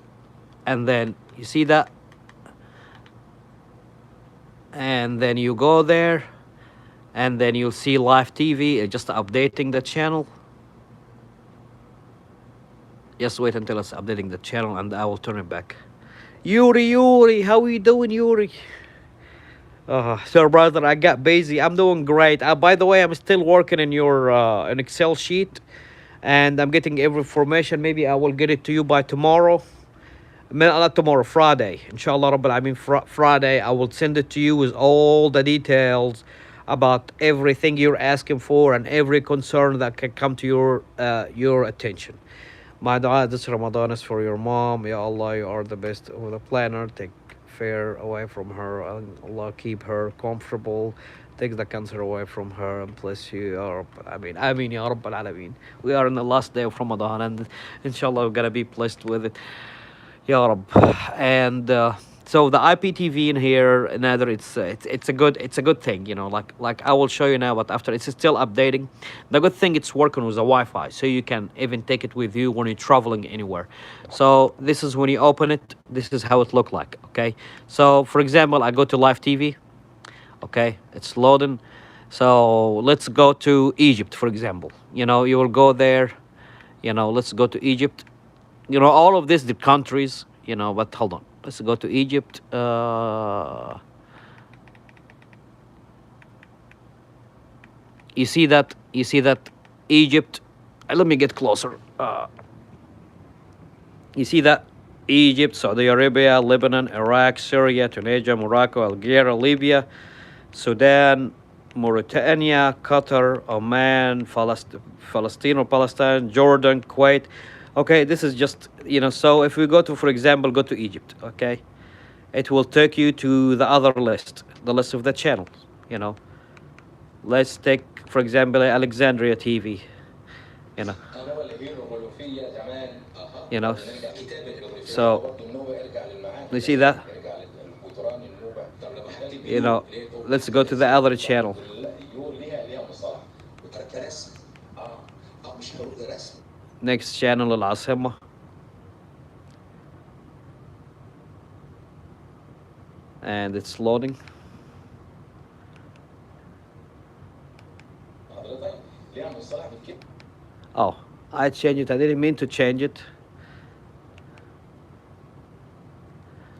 And then you see that. And then you go there. And then you'll see live TV. Just updating the channel. Just wait until it's updating the channel and I will turn it back. Yuri, how are you doing, Yuri? So brother, I got busy. I'm doing great. By the way, I'm still working in your an Excel sheet, and I'm getting every information. Maybe I will get it to you by tomorrow. Not tomorrow, Friday. Inshallah, Rabbil Alameen, Friday. I will send it to you with all the details about everything you're asking for and every concern that can come to your attention. My dua this Ramadan is for your mom. Ya Allah, you are the best of the planner. Take fear away from her. And Allah keep her comfortable. Take the cancer away from her and bless you, Ya Rabb. Ameen, Ya Rabb al-Alameen. We are in the last day of Ramadan and inshallah we're gonna be blessed with it. Ya Rab. And so the IPTV in here, Nader, it's a good thing, you know. Like I will show you now, but after it's still updating. The good thing it's working with the Wi-Fi, so you can even take it with you when you're traveling anywhere. So this is when you open it. This is how it look like. Okay. So for example, I go to live TV. Okay, it's loading. So let's go to Egypt, for example. You know, you will go there. You know, let's go to Egypt. You know, all of this, the countries, you know, but hold on. Let's go to Egypt. You see that Egypt, let me get closer. You see that Egypt, Saudi Arabia, Lebanon, Iraq, Syria, Tunisia, Morocco, Algeria, Libya, Sudan, Mauritania, Qatar, Oman, Palestine or Palestine, Jordan, Kuwait. Okay, this is just, you know, so if we go to, for example, go to Egypt, okay, it will take you to the other list, the list of the channels, you know. Let's take, for example, Alexandria TV, you know. You know, so you see that? You know, let's go to the other channel. Next channel, العاصمة. And it's loading. Oh, I changed it. I didn't mean to change it.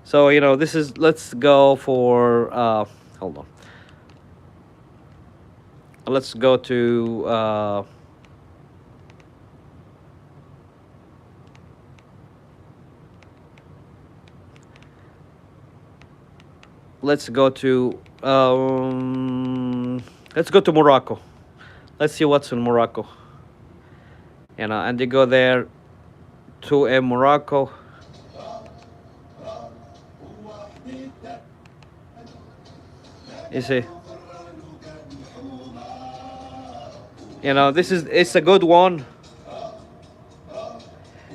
So, you know, this is, let's go for, hold on. Let's go to, let's go to Morocco. Let's see what's in Morocco. You know, and you go there to a Morocco. You see, you know, it's a good one.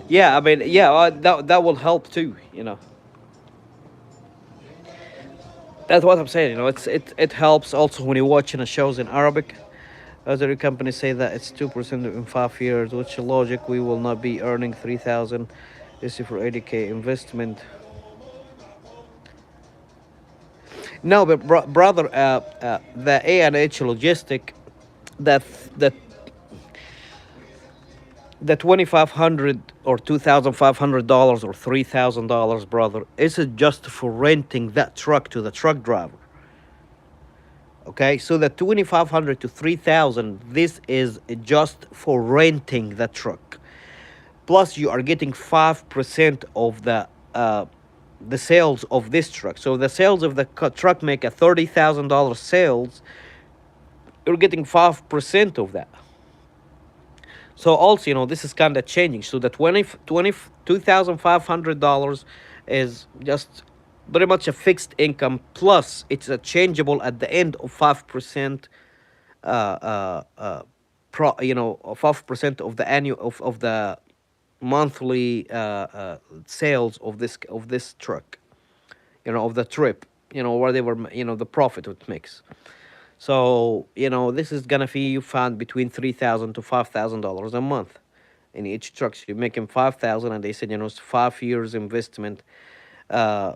Yeah, I mean, yeah, that will help too. You know, that's what I'm saying. You know, it helps also when you're watching the shows in Arabic. Other companies say that it's 2% in 5 years. Which logic? We will not be earning 3,000. This is for 80K investment. No, but brother, the A&H logistic, that that the $2,500 or $2,500 or $3,000, brother, isn't just for renting that truck to the truck driver. Okay, so the 2,500 to 3,000, this is just for renting the truck. Plus, you are getting 5% of the sales of this truck. So the sales of the truck make a $30,000 sales. You're getting 5% of that. So also, you know, this is kind of changing. So the $2,500 is just pretty much a fixed income. Plus, it's a changeable at the end of 5%. You know, 5% of the annual of the monthly sales of this truck. You know, of the trip. You know, whatever, you know, the profit it makes. So, you know, this is gonna fee you found between $3,000 to $5,000 a month. in each truck. So you're making 5,000, and they said, it's 5 years investment. Uh,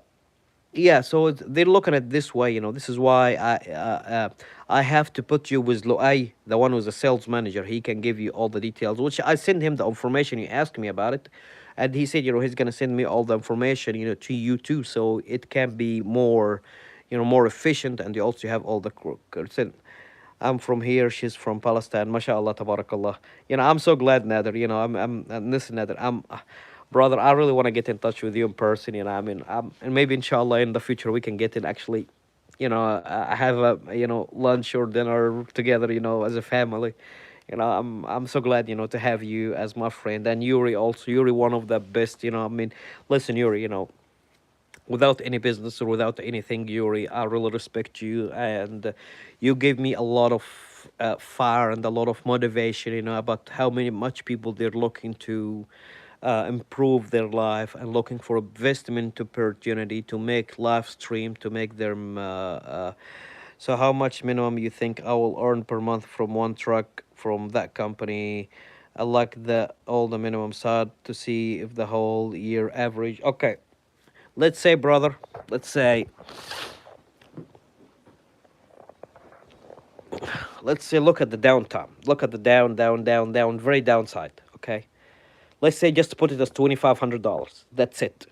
yeah, so they're looking at this way. This is why I have to put you with Loai, the one who's a sales manager. He can give you all the details, which I send him the information. You asked me about it, and he said, he's gonna send me all the information, to you too, so it can be more, more efficient, and you also have all the listen, I'm from here, she's from Palestine. MashaAllah, tabarakallah. I'm so glad, Nader. Listen, Nader, brother, I really want to get in touch with you in person. And maybe inshallah in the future we can get in actually, have a, lunch or dinner together, as a family. I'm so glad, to have you as my friend. And Yuri also. Yuri, one of the best, listen, Yuri, without any business or without anything, Yuri, I really respect you, and you gave me a lot of fire and a lot of motivation. About how many much people they're looking to improve their life and looking for investment opportunity to make live stream to make them. So, how much minimum you think I will earn per month from one truck from that company? I like the all the minimum side to see if the whole year average. Okay, let's say, brother, let's say, look at the downtime. Look at the down, very downside. Okay, let's say just put it as $2,500. That's it.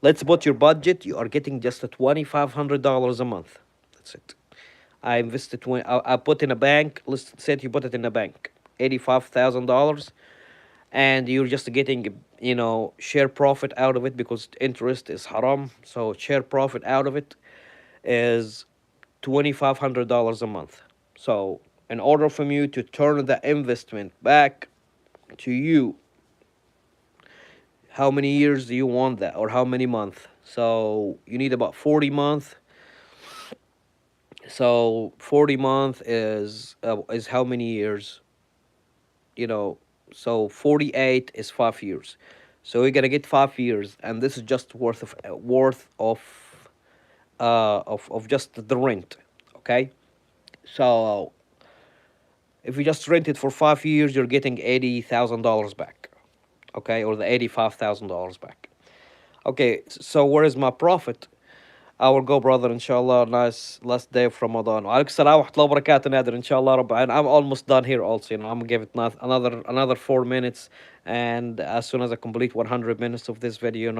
Let's put your budget. You are getting just a $2,500 a month. That's it. I invested 20. I put in a bank. Let's say you put it in a bank, $85,000, and you're just getting, share profit out of it because interest is haram. So share profit out of it is $2,500 a month. So in order for you to turn the investment back to you, how many years do you want that, or how many months? So you need about 40 months. So 40 month is how many years? You know, so 48 is 5 years. So you're gonna get 5 years, and this is just worth of just the rent. Okay, so if you just rent it for 5 years, you're getting $80,000 back. Okay, or the $85,000 back. Okay, so where is my profit? I will go, brother, inshallah. Nice last day of Ramadan. Alaikum salam wa rahmatullahi wa barakatuh, Nader, inshallah. And I'm almost done here also. I'm gonna give it another 4 minutes, and as soon as I complete 100 minutes of this video,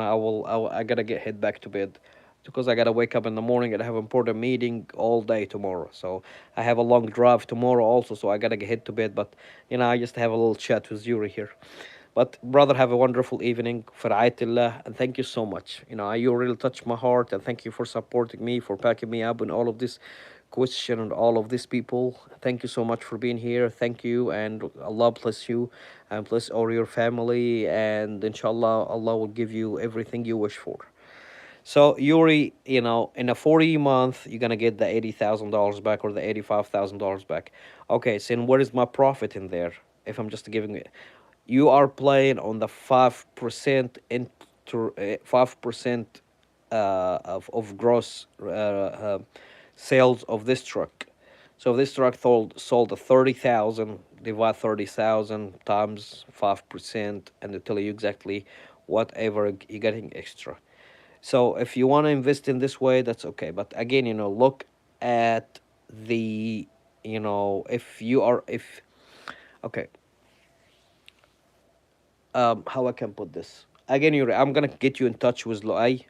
I gotta get head back to bed because I gotta wake up in the morning and have an important meeting all day tomorrow. So I have a long drive tomorrow also, so I gotta get head to bed. But I just have a little chat with Yuri here. But brother, have a wonderful evening. For Ayatillah, and thank you so much. You really touched my heart, and thank you for supporting me, for backing me up in all of this question and all of these people. Thank you so much for being here. Thank you, and Allah bless you, and bless all your family, and inshallah, Allah will give you everything you wish for. So Yuri, in a 40 month, you're gonna get the $80,000 back or the $85,000 back. Okay, so where is my profit in there? If I'm just giving it, you are playing on the 5% of gross sales of this truck. So if this truck sold a 30,000, divide 30,000 times 5%, and they tell you exactly whatever you're getting extra. So if you want to invest in this way, that's okay. But again, look at the, if you are, if, okay, how I can put this. Again, I'm gonna get you in touch with Loai.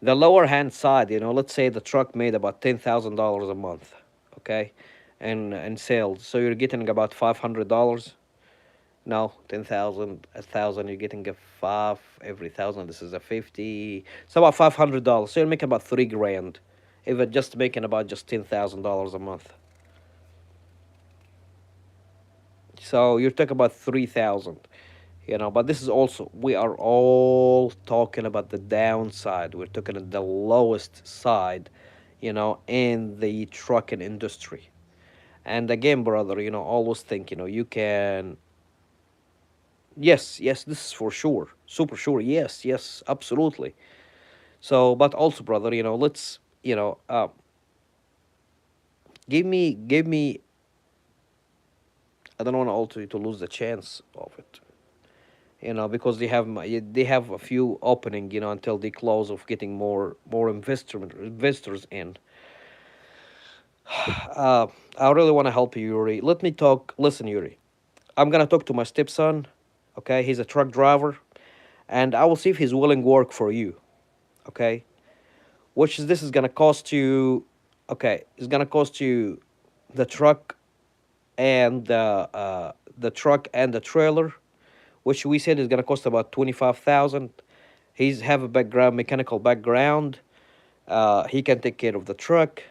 The lower hand side, let's say the truck made about $10,000 a month, okay, and sales. So you're getting about $500. No, 10,000, 1,000. You're getting a five every thousand. This is a 50. So about $500. So you're making about 3 grand, if it's just making about just $10,000 a month. So you're talking about 3,000. But this is also, we are all talking about the downside. We're talking at the lowest side, in the trucking industry. And again, brother, always think, you can. Yes, yes, this is for sure, super sure. Yes, yes, absolutely. So, but also, brother, let's, give me. I don't want also to lose the chance of it, because they have a few opening, until they close of getting more investors in. Uh, I really want to help you, Yuri. Let me talk. Listen, Yuri. I'm gonna talk to my stepson. Okay, he's a truck driver, and I will see if he's willing work for you. Okay, which is this is gonna cost you. Okay, it's gonna cost you the truck and the truck and the trailer, which we said is gonna cost about 25,000. He's have a background, mechanical background. He can take care of the truck,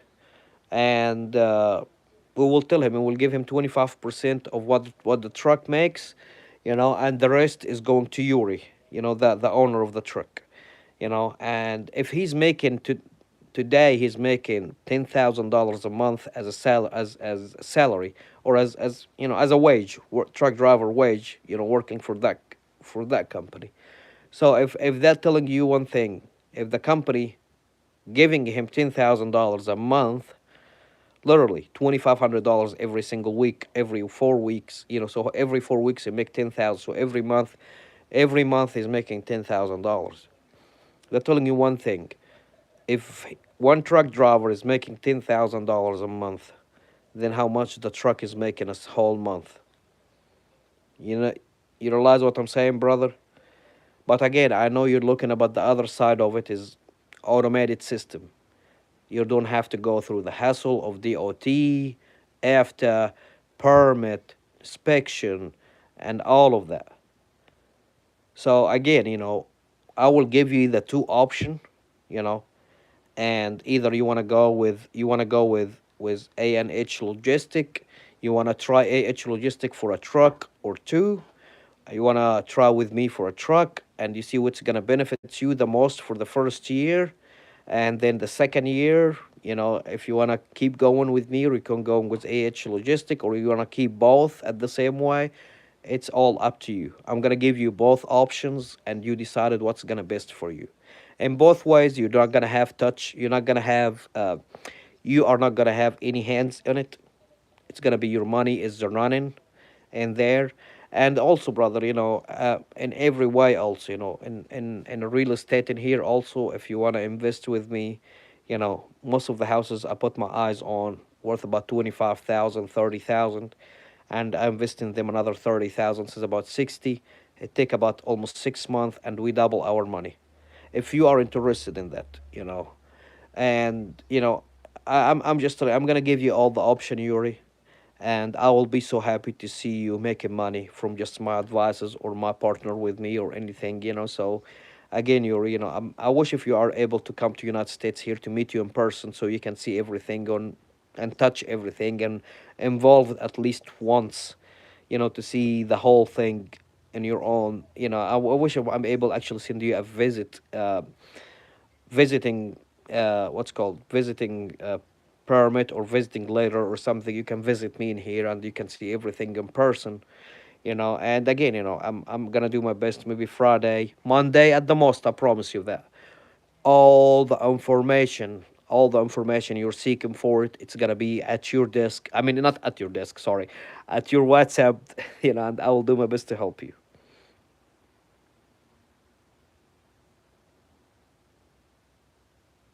and we will tell him and we'll give him 25% of what the truck makes, and the rest is going to Yuri, the owner of the truck, and if he's making today he's making $10,000 a month as a as a salary, or as as a wage, truck driver wage, working for that company. So if they're telling you one thing, if the company giving him $10,000 a month, literally $2,500 every single week, every 4 weeks, so every 4 weeks he make 10,000. So every month he's making $10,000. They're telling you one thing: if one truck driver is making $10,000 a month, then how much the truck is making a whole month? You know, you realize what I'm saying, brother? But again, I know you're looking about the other side of it is automated system. You don't have to go through the hassle of DOT, after permit, inspection, and all of that. So again, I will give you the two option, you know, and either you want to go with ANH Logistic, you want to try AH Logistic for a truck or two, you want to try with me for a truck, and you see what's going to benefit you the most for the first year. And then the second year, if you want to keep going with me, or you can go with AH Logistic, or you want to keep both at the same way, it's all up to you. I'm going to give you both options, and you decided what's going to best for you. In both ways, you're not going to have touch. You're not going to have, you are not going to have any hands in it. It's going to be your money is the running and there. And also, brother, in every way also, in real estate in here also, if you want to invest with me, most of the houses I put my eyes on worth about 25,000, 30,000, and I invest in them another 30,000, so it's about 60. It take about almost 6 months, and we double our money. If you are interested in that, and I'm just I'm gonna give you all the option, Yuri, and I will be so happy to see you making money from just my advices or my partner with me or anything, So, again, Yuri, I wish if you are able to come to United States here to meet you in person, so you can see everything on and touch everything and involve at least once, to see the whole thing in your own. I wish I'm able actually send you a visiting, what's called visiting permit, or visiting later or something. You can visit me in here and you can see everything in person. And again, I'm gonna do my best. Maybe Friday, Monday at the most, I promise you that all the information you're seeking for it's gonna be at your desk. I mean, not at your desk, sorry, at your WhatsApp. And I will do my best to help you.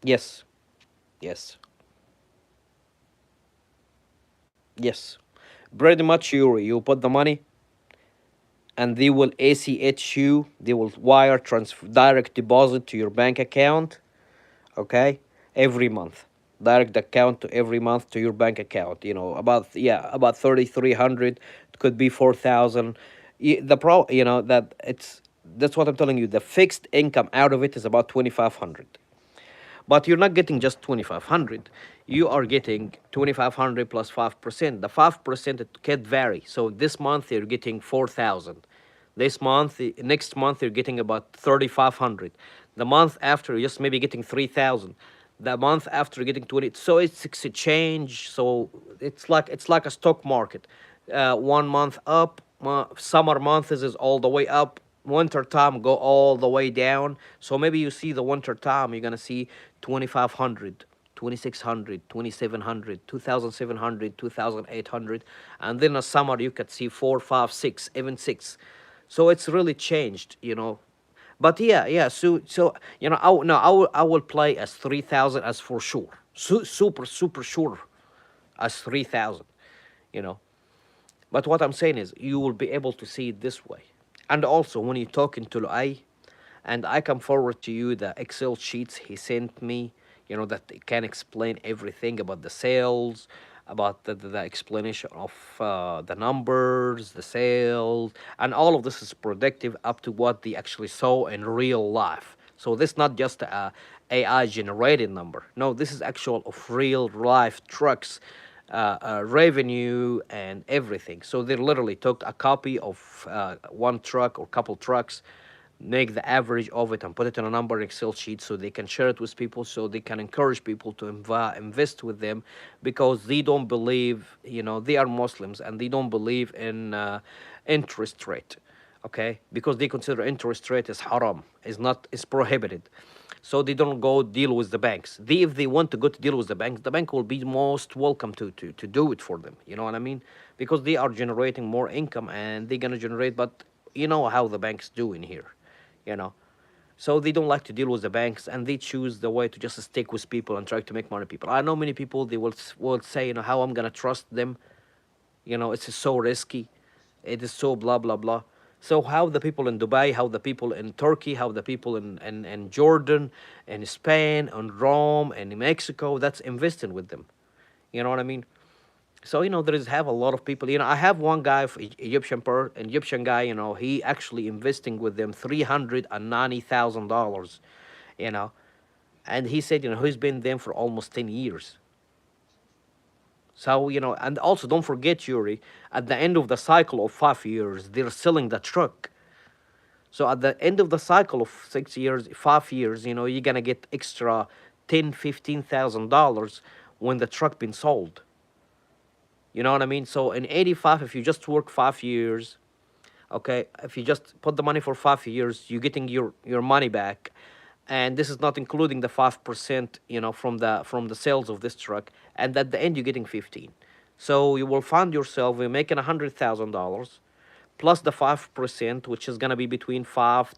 Yes. Yes. Yes. Pretty much, you put the money, and they will ACH you. They will wire transfer, direct deposit to your bank account. Okay, every month, direct account to every month to your bank account. About 3,300. It could be 4,000. That that's what I'm telling you. The fixed income out of it is about 2,500. But you're not getting just 2,500. You are getting 2,500 plus 5%. The 5% it can vary. So this month you're getting 4,000. This month, next month you're getting about 3,500. The month after you're just maybe getting 3,000. The month after you're getting 20. So it's a change. So it's like a stock market. One month up, summer months is all the way up, winter time go all the way down. So maybe you see the winter time, you're gonna see 2,500, 2600, 2700, 2700, 2800, and then in the summer you could see 4, 5, 6, even 6. So it's really changed, but yeah, yeah. So I no, I will play as 3000 as for sure. Super super sure as 3000. You know. But what I'm saying is, you will be able to see it this way. And also, when you're talking to Luay, and I can forward to you the Excel sheets he sent me, that can explain everything about the sales, about the explanation of the numbers, the sales, and all of this is predictive up to what they actually saw in real life. So this is not just a AI generated number. No, this is actual of real life trucks, revenue and everything. So they literally took a copy of one truck or couple trucks, make the average of it, and put it in a number Excel sheet so they can share it with people, so they can encourage people to invest with them, because they don't believe, they are Muslims and they don't believe in interest rate, okay? Because they consider interest rate is haram, is not, is prohibited. So they don't go deal with the banks. If they want to go to deal with the bank will be most welcome to do it for them. You know what I mean? Because they are generating more income and they're gonna generate, but you know how the banks do in here, you know. So they don't like to deal with the banks, and they choose the way to just stick with people and try to make money. People, I know many people, they will say, how I'm gonna trust them, it's so risky, it is so blah blah blah. So how the people in Dubai, how the people in Turkey, how the people in Jordan and Spain and Rome and in Mexico, that's investing with them, you know what I mean? So there is have a lot of people. I have one guy, an Egyptian guy, he actually investing with them $390,000, you know and he said, he's been them for almost 10 years. So, and also don't forget, Yuri, at the end of the cycle of 5 years, they're selling the truck. So at the end of the cycle of 6 years, 5 years, you're gonna get extra $10,000, $15,000 when the truck been sold. You know what I mean? So in 85, if you just work 5 years, okay, if you just put the money for 5 years, you're getting your money back, and this is not including the 5%, from the sales of this truck, and at the end you're getting 15. So you will find yourself making $100,000 plus the 5%, which is gonna be between 500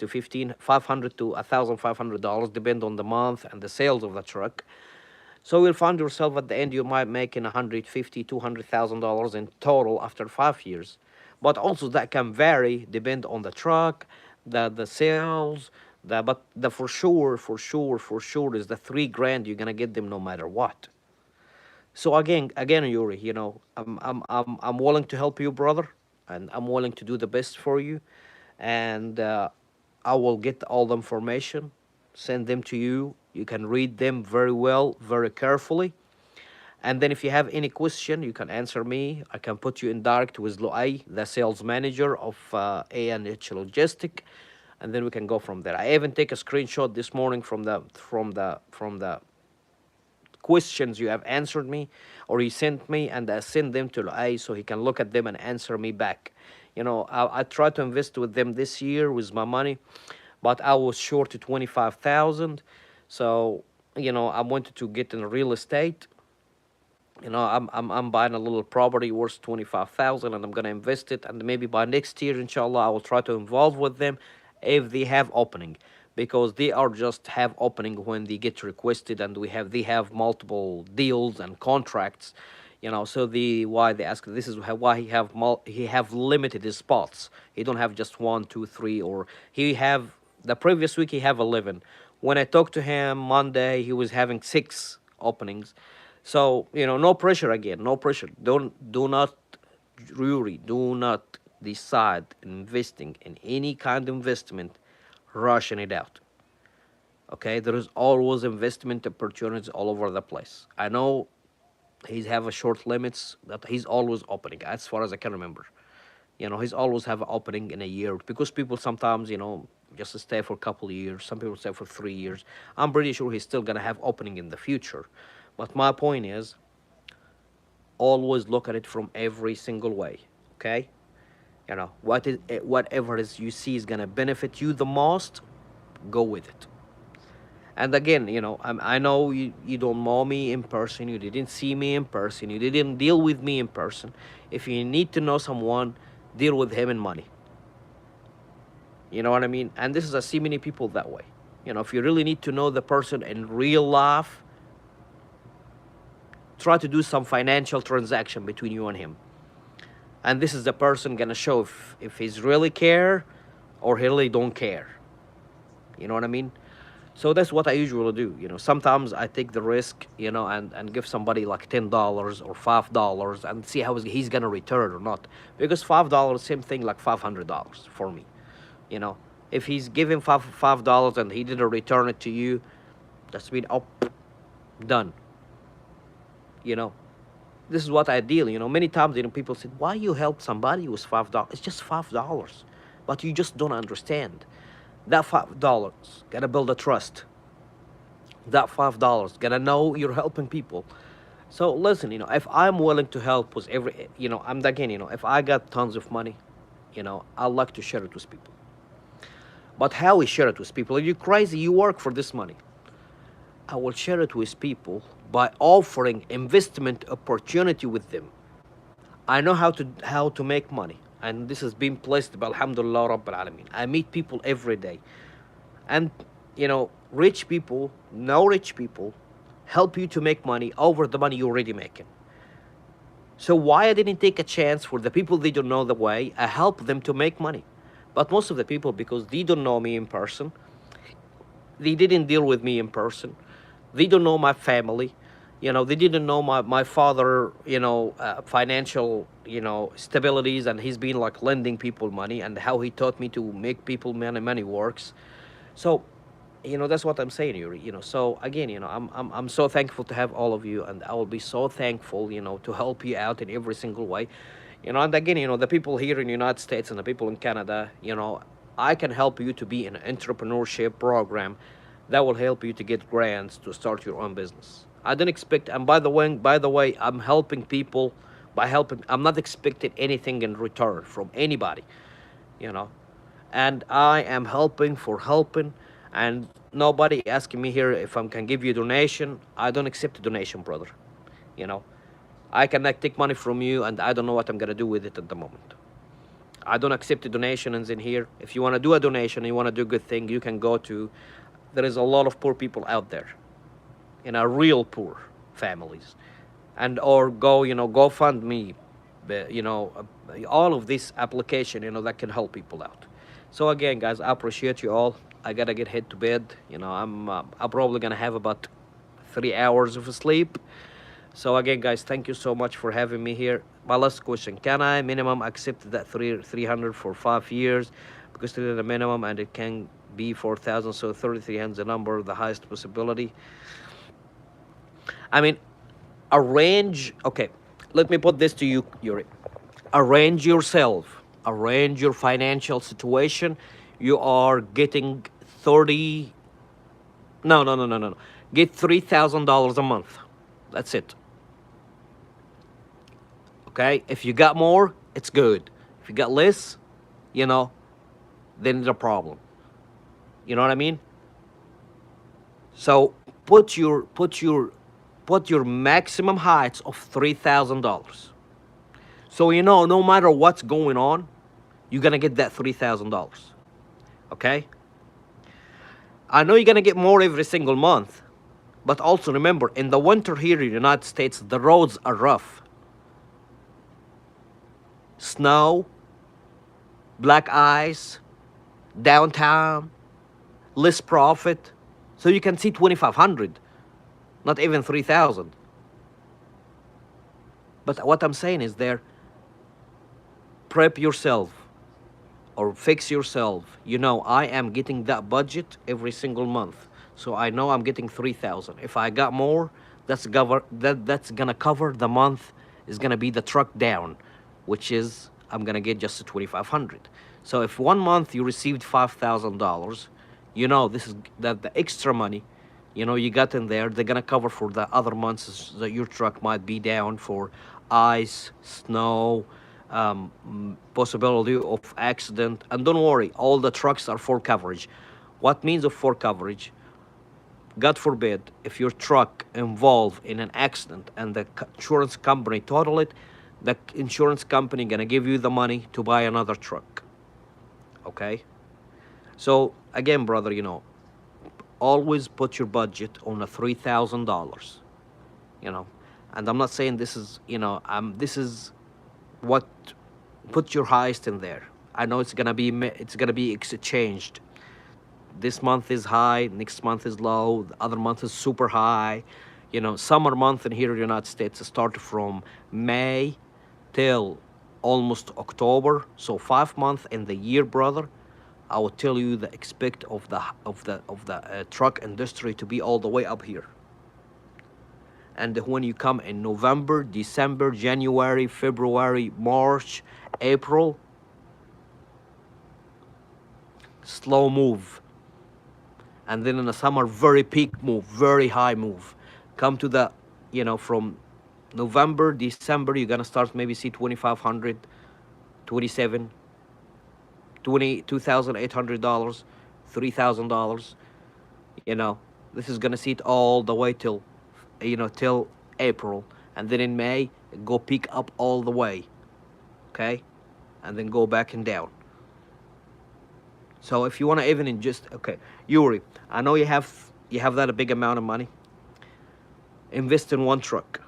to $1,500, depend on the month and the sales of the truck. So you'll find yourself at the end you might making 150, $200,000 in total after 5 years. But also that can vary, depend on the truck, the sales, but the for sure is the 3 grand you're gonna get them no matter what. So again, Yuri, I'm willing to help you, brother, and I'm willing to do the best for you, and I will get all the information, send them to you. You can read them very well, very carefully, and then if you have any question, you can answer me. I can put you in direct with Luay, the sales manager of A&H Logistic, and then we can go from there. I even take a screenshot this morning from the questions you have answered me or you sent me, and I send them to Luay so he can look at them and answer me back. I try to invest with them this year with my money, but I was short to 25,000. So I wanted to get in real estate. I'm buying a little property worth 25,000, and I'm gonna invest it, and maybe by next year, inshallah, I will try to involve with them if they have opening, because they are just have opening when they get requested, and they have multiple deals and contracts, So why they ask, this is why he have limited his spots. He don't have just one, two, three, or he have the previous week he have 11. When I talked to him Monday, he was having 6 openings. So, no pressure again, no pressure. Do not, Ruri, do not decide investing in any kind of investment, rushing it out. Okay, there is always investment opportunities all over the place. I know he's have a short limits that he's always opening, as far as I can remember. He's always have an opening in a year, because people sometimes, just stay for a couple of years. Some people stay for 3 years. I'm pretty sure he's still gonna have opening in the future. But my point is, always look at it from every single way. Okay, whatever is you see is gonna benefit you the most, go with it. And again, I know you don't know me in person, you didn't see me in person, you didn't deal with me in person. If you need to know someone, deal with him in money. You know what I mean? And this is I see many people that way. If you really need to know the person in real life, try to do some financial transaction between you and him. And this is the person gonna show if he's really care or he really don't care. You know what I mean? So that's what I usually do. Sometimes I take the risk, and give somebody like $10 or $5 and see how he's gonna return or not. Because $5, same thing like $500 for me. You know, if he's giving $5 and he didn't return it to you, that's been up, done. You know, this is what I deal. Many times people said, "Why you help somebody with $5? It's just $5," but you just don't understand. That $5 gotta build a trust. That $5 gotta know you're helping people. So listen, if I'm willing to help with every, I'm again, if I got tons of money, I like to share it with people. But how we share it with people? Are you crazy? You work for this money. I will share it with people by offering investment opportunity with them. I know how to make money, and this has been placed by Alhamdulillah Rabbil Alameen. I meet people every day, and rich people, no rich people, help you to make money over the money you're already making. So why I didn't take a chance for the people they don't know the way? I help them to make money, but most of the people, because they don't know me in person, they didn't deal with me in person. They don't know my family. They didn't know my father, financial, stabilities, and he's been like lending people money and how he taught me to make people money works. So, that's what I'm saying, Yuri. So again, I'm so thankful to have all of you, and I will be so thankful, to help you out in every single way. And again, the people here in the United States and the people in Canada, I can help you to be in an entrepreneurship program that will help you to get grants to start your own business. I don't expect, and by the way, I'm helping people by helping. I'm not expecting anything in return from anybody, you know and I am helping for helping, and nobody asking me here if I can give you a donation. I don't accept a donation, brother. You know, I cannot take money from you, and I don't know what I'm gonna do with it at the moment. I don't accept the donations in here. If you want to do a donation and you want to do a good thing, you can go to. There is a lot of poor people out there, real poor families, and or go fund me, all of this application, that can help people out. So again, guys, I appreciate you all. I gotta get head to bed. I'm probably gonna have about 3 hours of sleep. So again, guys, thank you so much for having me here. My last question: can I minimum accept that 300 for 5 years? Because it is the minimum, and it can be 4,000. So 33 the number, the highest possibility. I mean, arrange. Okay, let me put this to you, Yuri. Arrange yourself. Arrange your financial situation. You are getting 30. No, no, no, no, no. Get $3,000 a month. That's it. Okay, if you got more, it's good. If you got less, you know then it's a problem. You know what I mean? So put your maximum heights of $3,000. So no matter what's going on, you're gonna get that $3,000. Okay? I know you're gonna get more every single month, but also remember, in the winter here in the United States, the roads are rough. Snow, black ice, downtown, less profit. So you can see 2,500, not even 3,000. But what I'm saying is prep yourself or fix yourself. I am getting that budget every single month. So I know I'm getting 3,000. If I got more, that's gonna cover the month, is gonna be the truck down, which is I'm gonna get just 2,500. So if one month you received $5,000, this is that the extra money, you got in there, they're gonna cover for the other months that your truck might be down for ice, snow, possibility of accident. And don't worry, all the trucks are full coverage. What means of full coverage? God forbid, if your truck involved in an accident and the insurance company total it, the insurance company gonna give you the money to buy another truck. Okay? So again, brother, always put your budget on a $3,000. You know, and I'm not saying this is, this is what, put your highest in there. I know it's gonna be exchanged. This month is high, next month is low, the other month is super high. Summer month in here in the United States start from May till almost October, so 5 months in the year, brother. I will tell you the expect of the truck industry to be all the way up here. And when you come in November, December, January, February, March, April, slow move. And then in the summer, very peak move, very high move. Come to the, from November, December, you're gonna start maybe see 2,500, 27, 2,800 dollars, $3,000. You know, this is gonna see it all the way till April, and then in May go peak up all the way, okay, and then go back and down. So if you want to even in just okay, Yuri, I know you have that a big amount of money. Invest in one truck.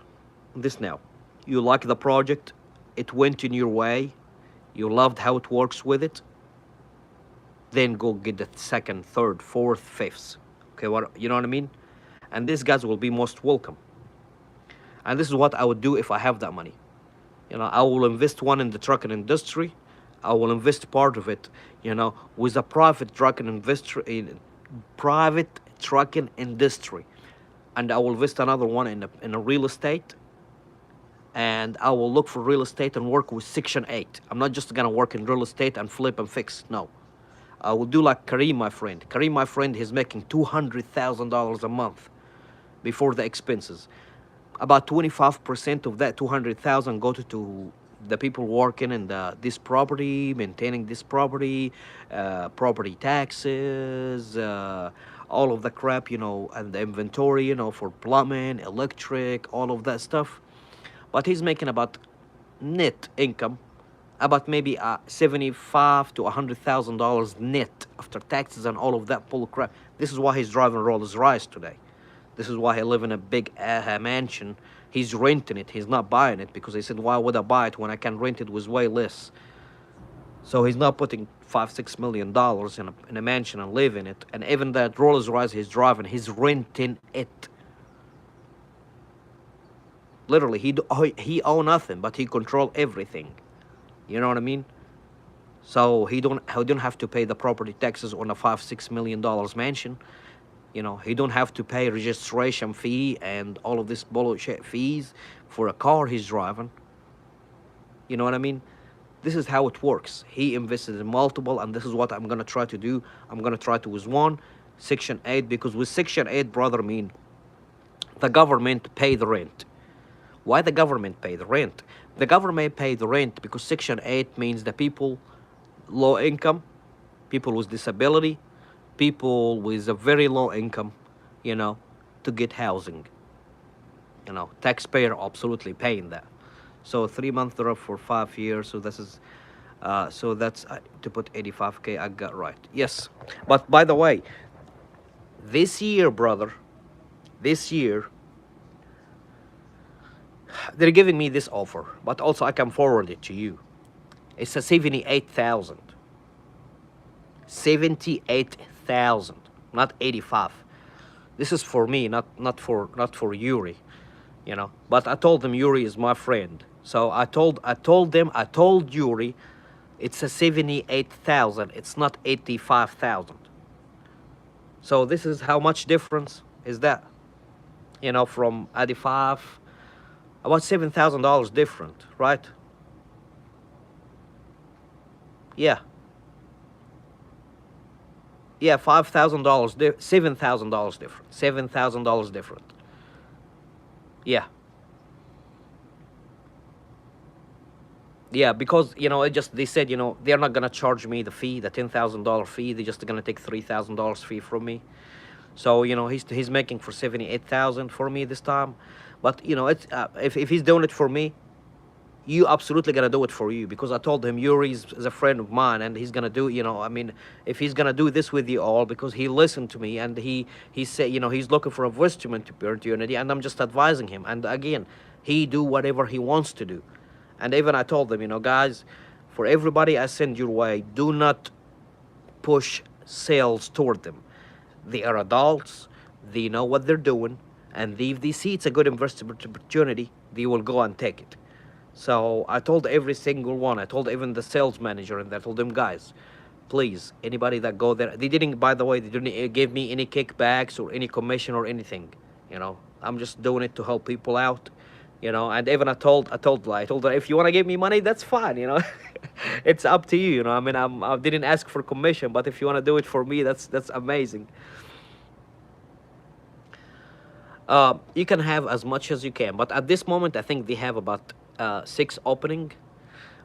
This now, you like the project, it went in your way, you loved how it works with it. Then go get the second, third, fourth, fifth. Okay, what you know what I mean? And these guys will be most welcome. And this is what I would do if I have that money. I will invest one in the trucking industry. I will invest part of it, with a private trucking industry, and I will invest another one in a real estate. And I will look for real estate and work with Section 8. I'm not just gonna work in real estate and flip and fix. No, I will do like Kareem, my friend. Kareem, my friend, he's making $200,000 a month before the expenses. About 25% of that 200,000 go to the people working in this property, maintaining this property, property taxes, all of the crap, and the inventory, for plumbing, electric, all of that stuff. But he's making about net income, about maybe 75 to $100,000 net after taxes and all of that bull crap. This is why he's driving Rolls Royce today. This is why he live in a big mansion. He's renting it. He's not buying it because he said, "Why would I buy it when I can rent it with way less?" So he's not putting $5-6 million in a mansion and live in it. And even that Rolls Royce he's driving, he's renting it. Literally, he own nothing, but he control everything. You know what I mean? So he don't have to pay the property taxes on a $5-6 million mansion. He don't have to pay registration fee and all of this bullshit fees for a car he's driving. You know what I mean? This is how it works. He invested in multiple, and this is what I'm gonna try to do. I'm gonna try to with one, Section 8, because with Section 8, brother, mean the government pay the rent. Why the government pay the rent? The government pay the rent because Section 8 means the people low income, people with disability, people with a very low income, to get housing. Taxpayer absolutely paying that. So 3 month drop for 5 years. So this is, so that's to put 85K. I got right. Yes, but by the way, this year, brother, this year they're giving me this offer, but also I can forward it to you. It's a 78,000. 78,000, not 85. This is for me, not for Yuri, But I told them Yuri is my friend, so I told Yuri, it's a 78,000. It's not 85,000. So this is how much difference is that, from 85, about $7,000 different, right? Yeah. Yeah, $5,000, $7,000 different. $7,000 different. Yeah. Yeah, because they said they're not gonna charge me the fee, the $10,000 fee. They're just gonna take $3,000 fee from me. So he's making for 78,000 for me this time. But it's if he's doing it for me, you absolutely gonna do it for you, because I told him Yuri is a friend of mine, and he's gonna do, I mean, if he's gonna do this with you all, because he listened to me, and he said, he's looking for investment opportunity, and I'm just advising him. And again, he do whatever he wants to do. And even I told them, guys, for everybody I send your way, do not push sales toward them. They are adults, they know what they're doing, and if they see it's a good investment opportunity, they will go and take it. So I told every single one, I told even the sales manager, and I told them, guys, please, anybody that go there, they didn't, by the way, they didn't give me any kickbacks or any commission or anything. I'm just doing it to help people out. And even I told her, if you want to give me money, that's fine. It's up to you. I mean, I didn't ask for commission, but if you want to do it for me, that's amazing. You can have as much as you can, but at this moment, I think they have about six opening.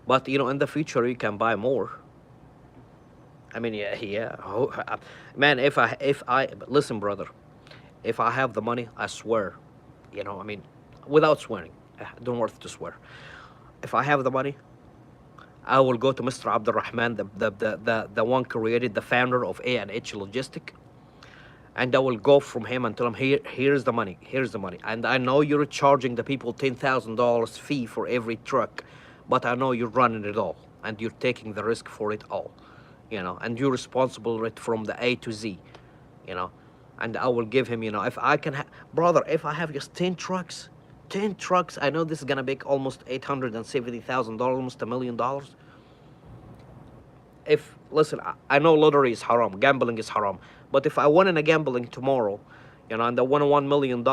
But in the future, you can buy more. I mean, yeah, yeah. Man, if I listen, brother, if I have the money, I swear, I mean, without swearing, don't worth to swear. If I have the money, I will go to Mr. Abdurrahman, the one created, the founder of A&H Logistic, and I will go from him and tell him, here's the money, here's the money. And I know you're charging the people $10,000 fee for every truck, but I know you're running it all, and you're taking the risk for it all, and you're responsible for it from the A to Z, you know. And I will give him, if I can, brother, if I have just 10 trucks, I know this is gonna make almost $870,000, almost $1 million. If listen, I know lottery is haram, gambling is haram, but if I win in a gambling tomorrow, and I won $1 million,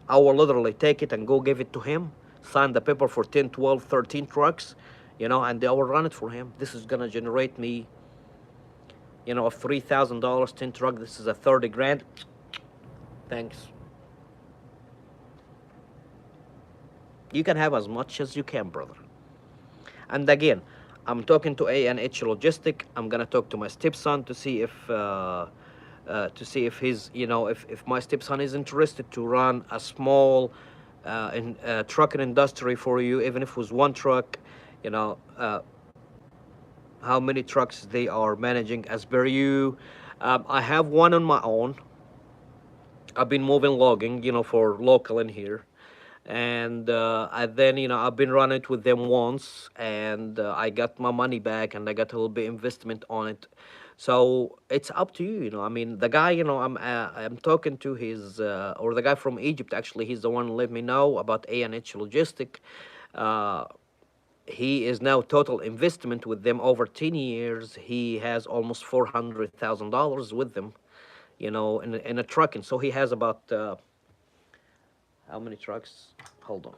I will literally take it and go give it to him, sign the paper for 10, 12, 13 trucks, and I will run it for him. This is gonna generate me, of $3,000, 10 truck. This is a 30 grand. Thanks. You can have as much as you can, brother. And again, I'm talking to A&H Logistic. I'm gonna talk to my stepson to see if he's, if my stepson is interested to run a small trucking industry for you, even if it was one truck. You know, how many trucks they are managing as per you. I have one on my own. I've been moving logging, for local in here. And then, I've been running it with them once, and I got my money back, and I got a little bit investment on it. So it's up to you. I mean, the guy, I'm talking to his, or the guy from Egypt, actually, he's the one who let me know about A&H Logistic. Uh, he is now total investment with them over 10 years. He has almost $400,000 with them, in a trucking. So he has about how many trucks? Hold on,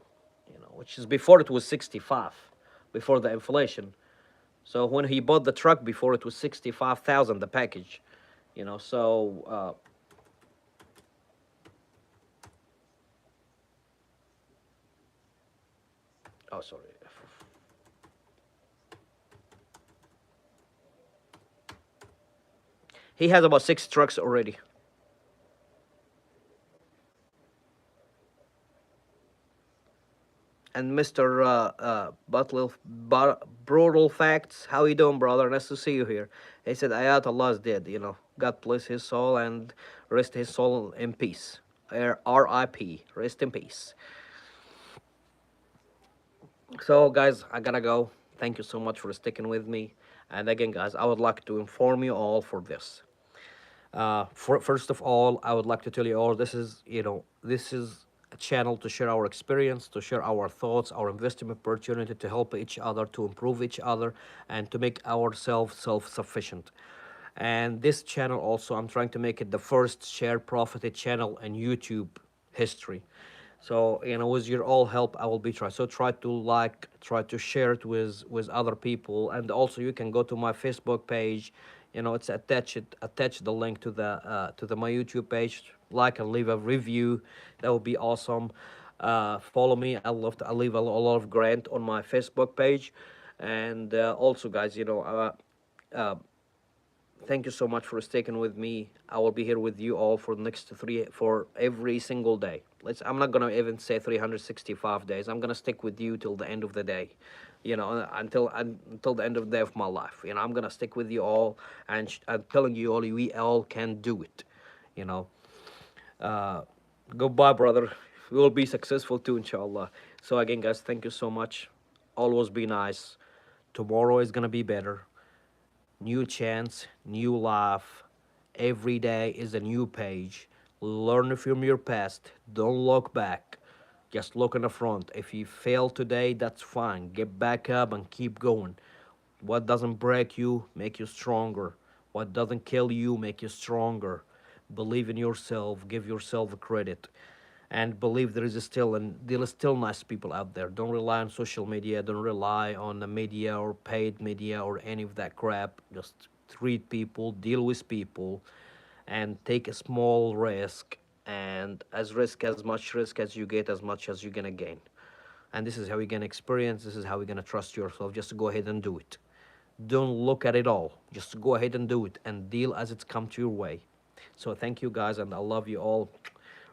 which is before it was 65, before the inflation. So when he bought the truck before, it was 65,000 the package, So oh, sorry. He has about six trucks already. And Mr. Brutal Facts, how you doing, brother? Nice to see you here. He said, Ayat Allah is dead, God bless his soul and rest his soul in peace. R.I.P. Rest in peace. So, guys, I gotta go. Thank you so much for sticking with me. And again, guys, I would like to inform you all for this. First of all, I would like to tell you all, this is a channel to share our experience, to share our thoughts, our investment opportunity, to help each other, to improve each other, and to make ourselves self-sufficient. And this channel also, I'm trying to make it the first share profited channel in YouTube history. So, with your all help, I will be trying. So try to like, try to share it with other people, and also you can go to my Facebook page. It's attach the link to the my YouTube page. Like and leave a review. That would be awesome. Follow me. I leave a lot of grant on my Facebook page, and also, guys, Thank you so much for sticking with me. I will be here with you all for the next for every single day. I'm not gonna even say 365 days. I'm gonna stick with you till the end of the day, until the end of the day of my life. I'm gonna stick with you all, and I'm telling you all, we all can do it. You know. Uh, Goodbye, brother. We will be successful too, inshallah. So again, guys, thank you so much. Always be nice. Tomorrow is gonna be better. New chance, new life. Every day is a new page. Learn from your past. Don't look back. Just look in the front. If you fail today, that's fine. Get back up and keep going. What doesn't break you, make you stronger. What doesn't kill you, make you stronger. Believe in yourself. Give yourself credit, and believe there is still nice people out there. Don't rely on social media. Don't rely on the media or paid media or any of that crap. Just treat people, deal with people, and take a small risk. And as much risk as you get, as much as you're gonna gain. And this is how you're gonna experience. This is how you're gonna trust yourself. Just go ahead and do it. Don't look at it all. Just go ahead and do it and deal as it's come to your way. So thank you guys, and I love you all.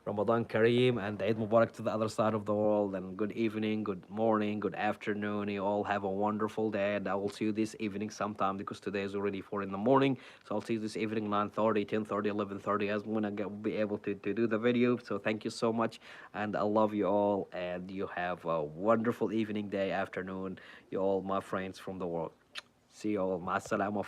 Ramadan Kareem and Eid Mubarak to the other side of the world, and good evening, good morning, good afternoon. You all have a wonderful day, and I will see you this evening sometime because today is already 4 in the morning. So I'll see you this evening 9:30, 10:30, 11:30 as when I be able to do the video. So thank you so much, and I love you all, and you have a wonderful evening, day, afternoon. You all my friends from the world. See you all. Ma salama.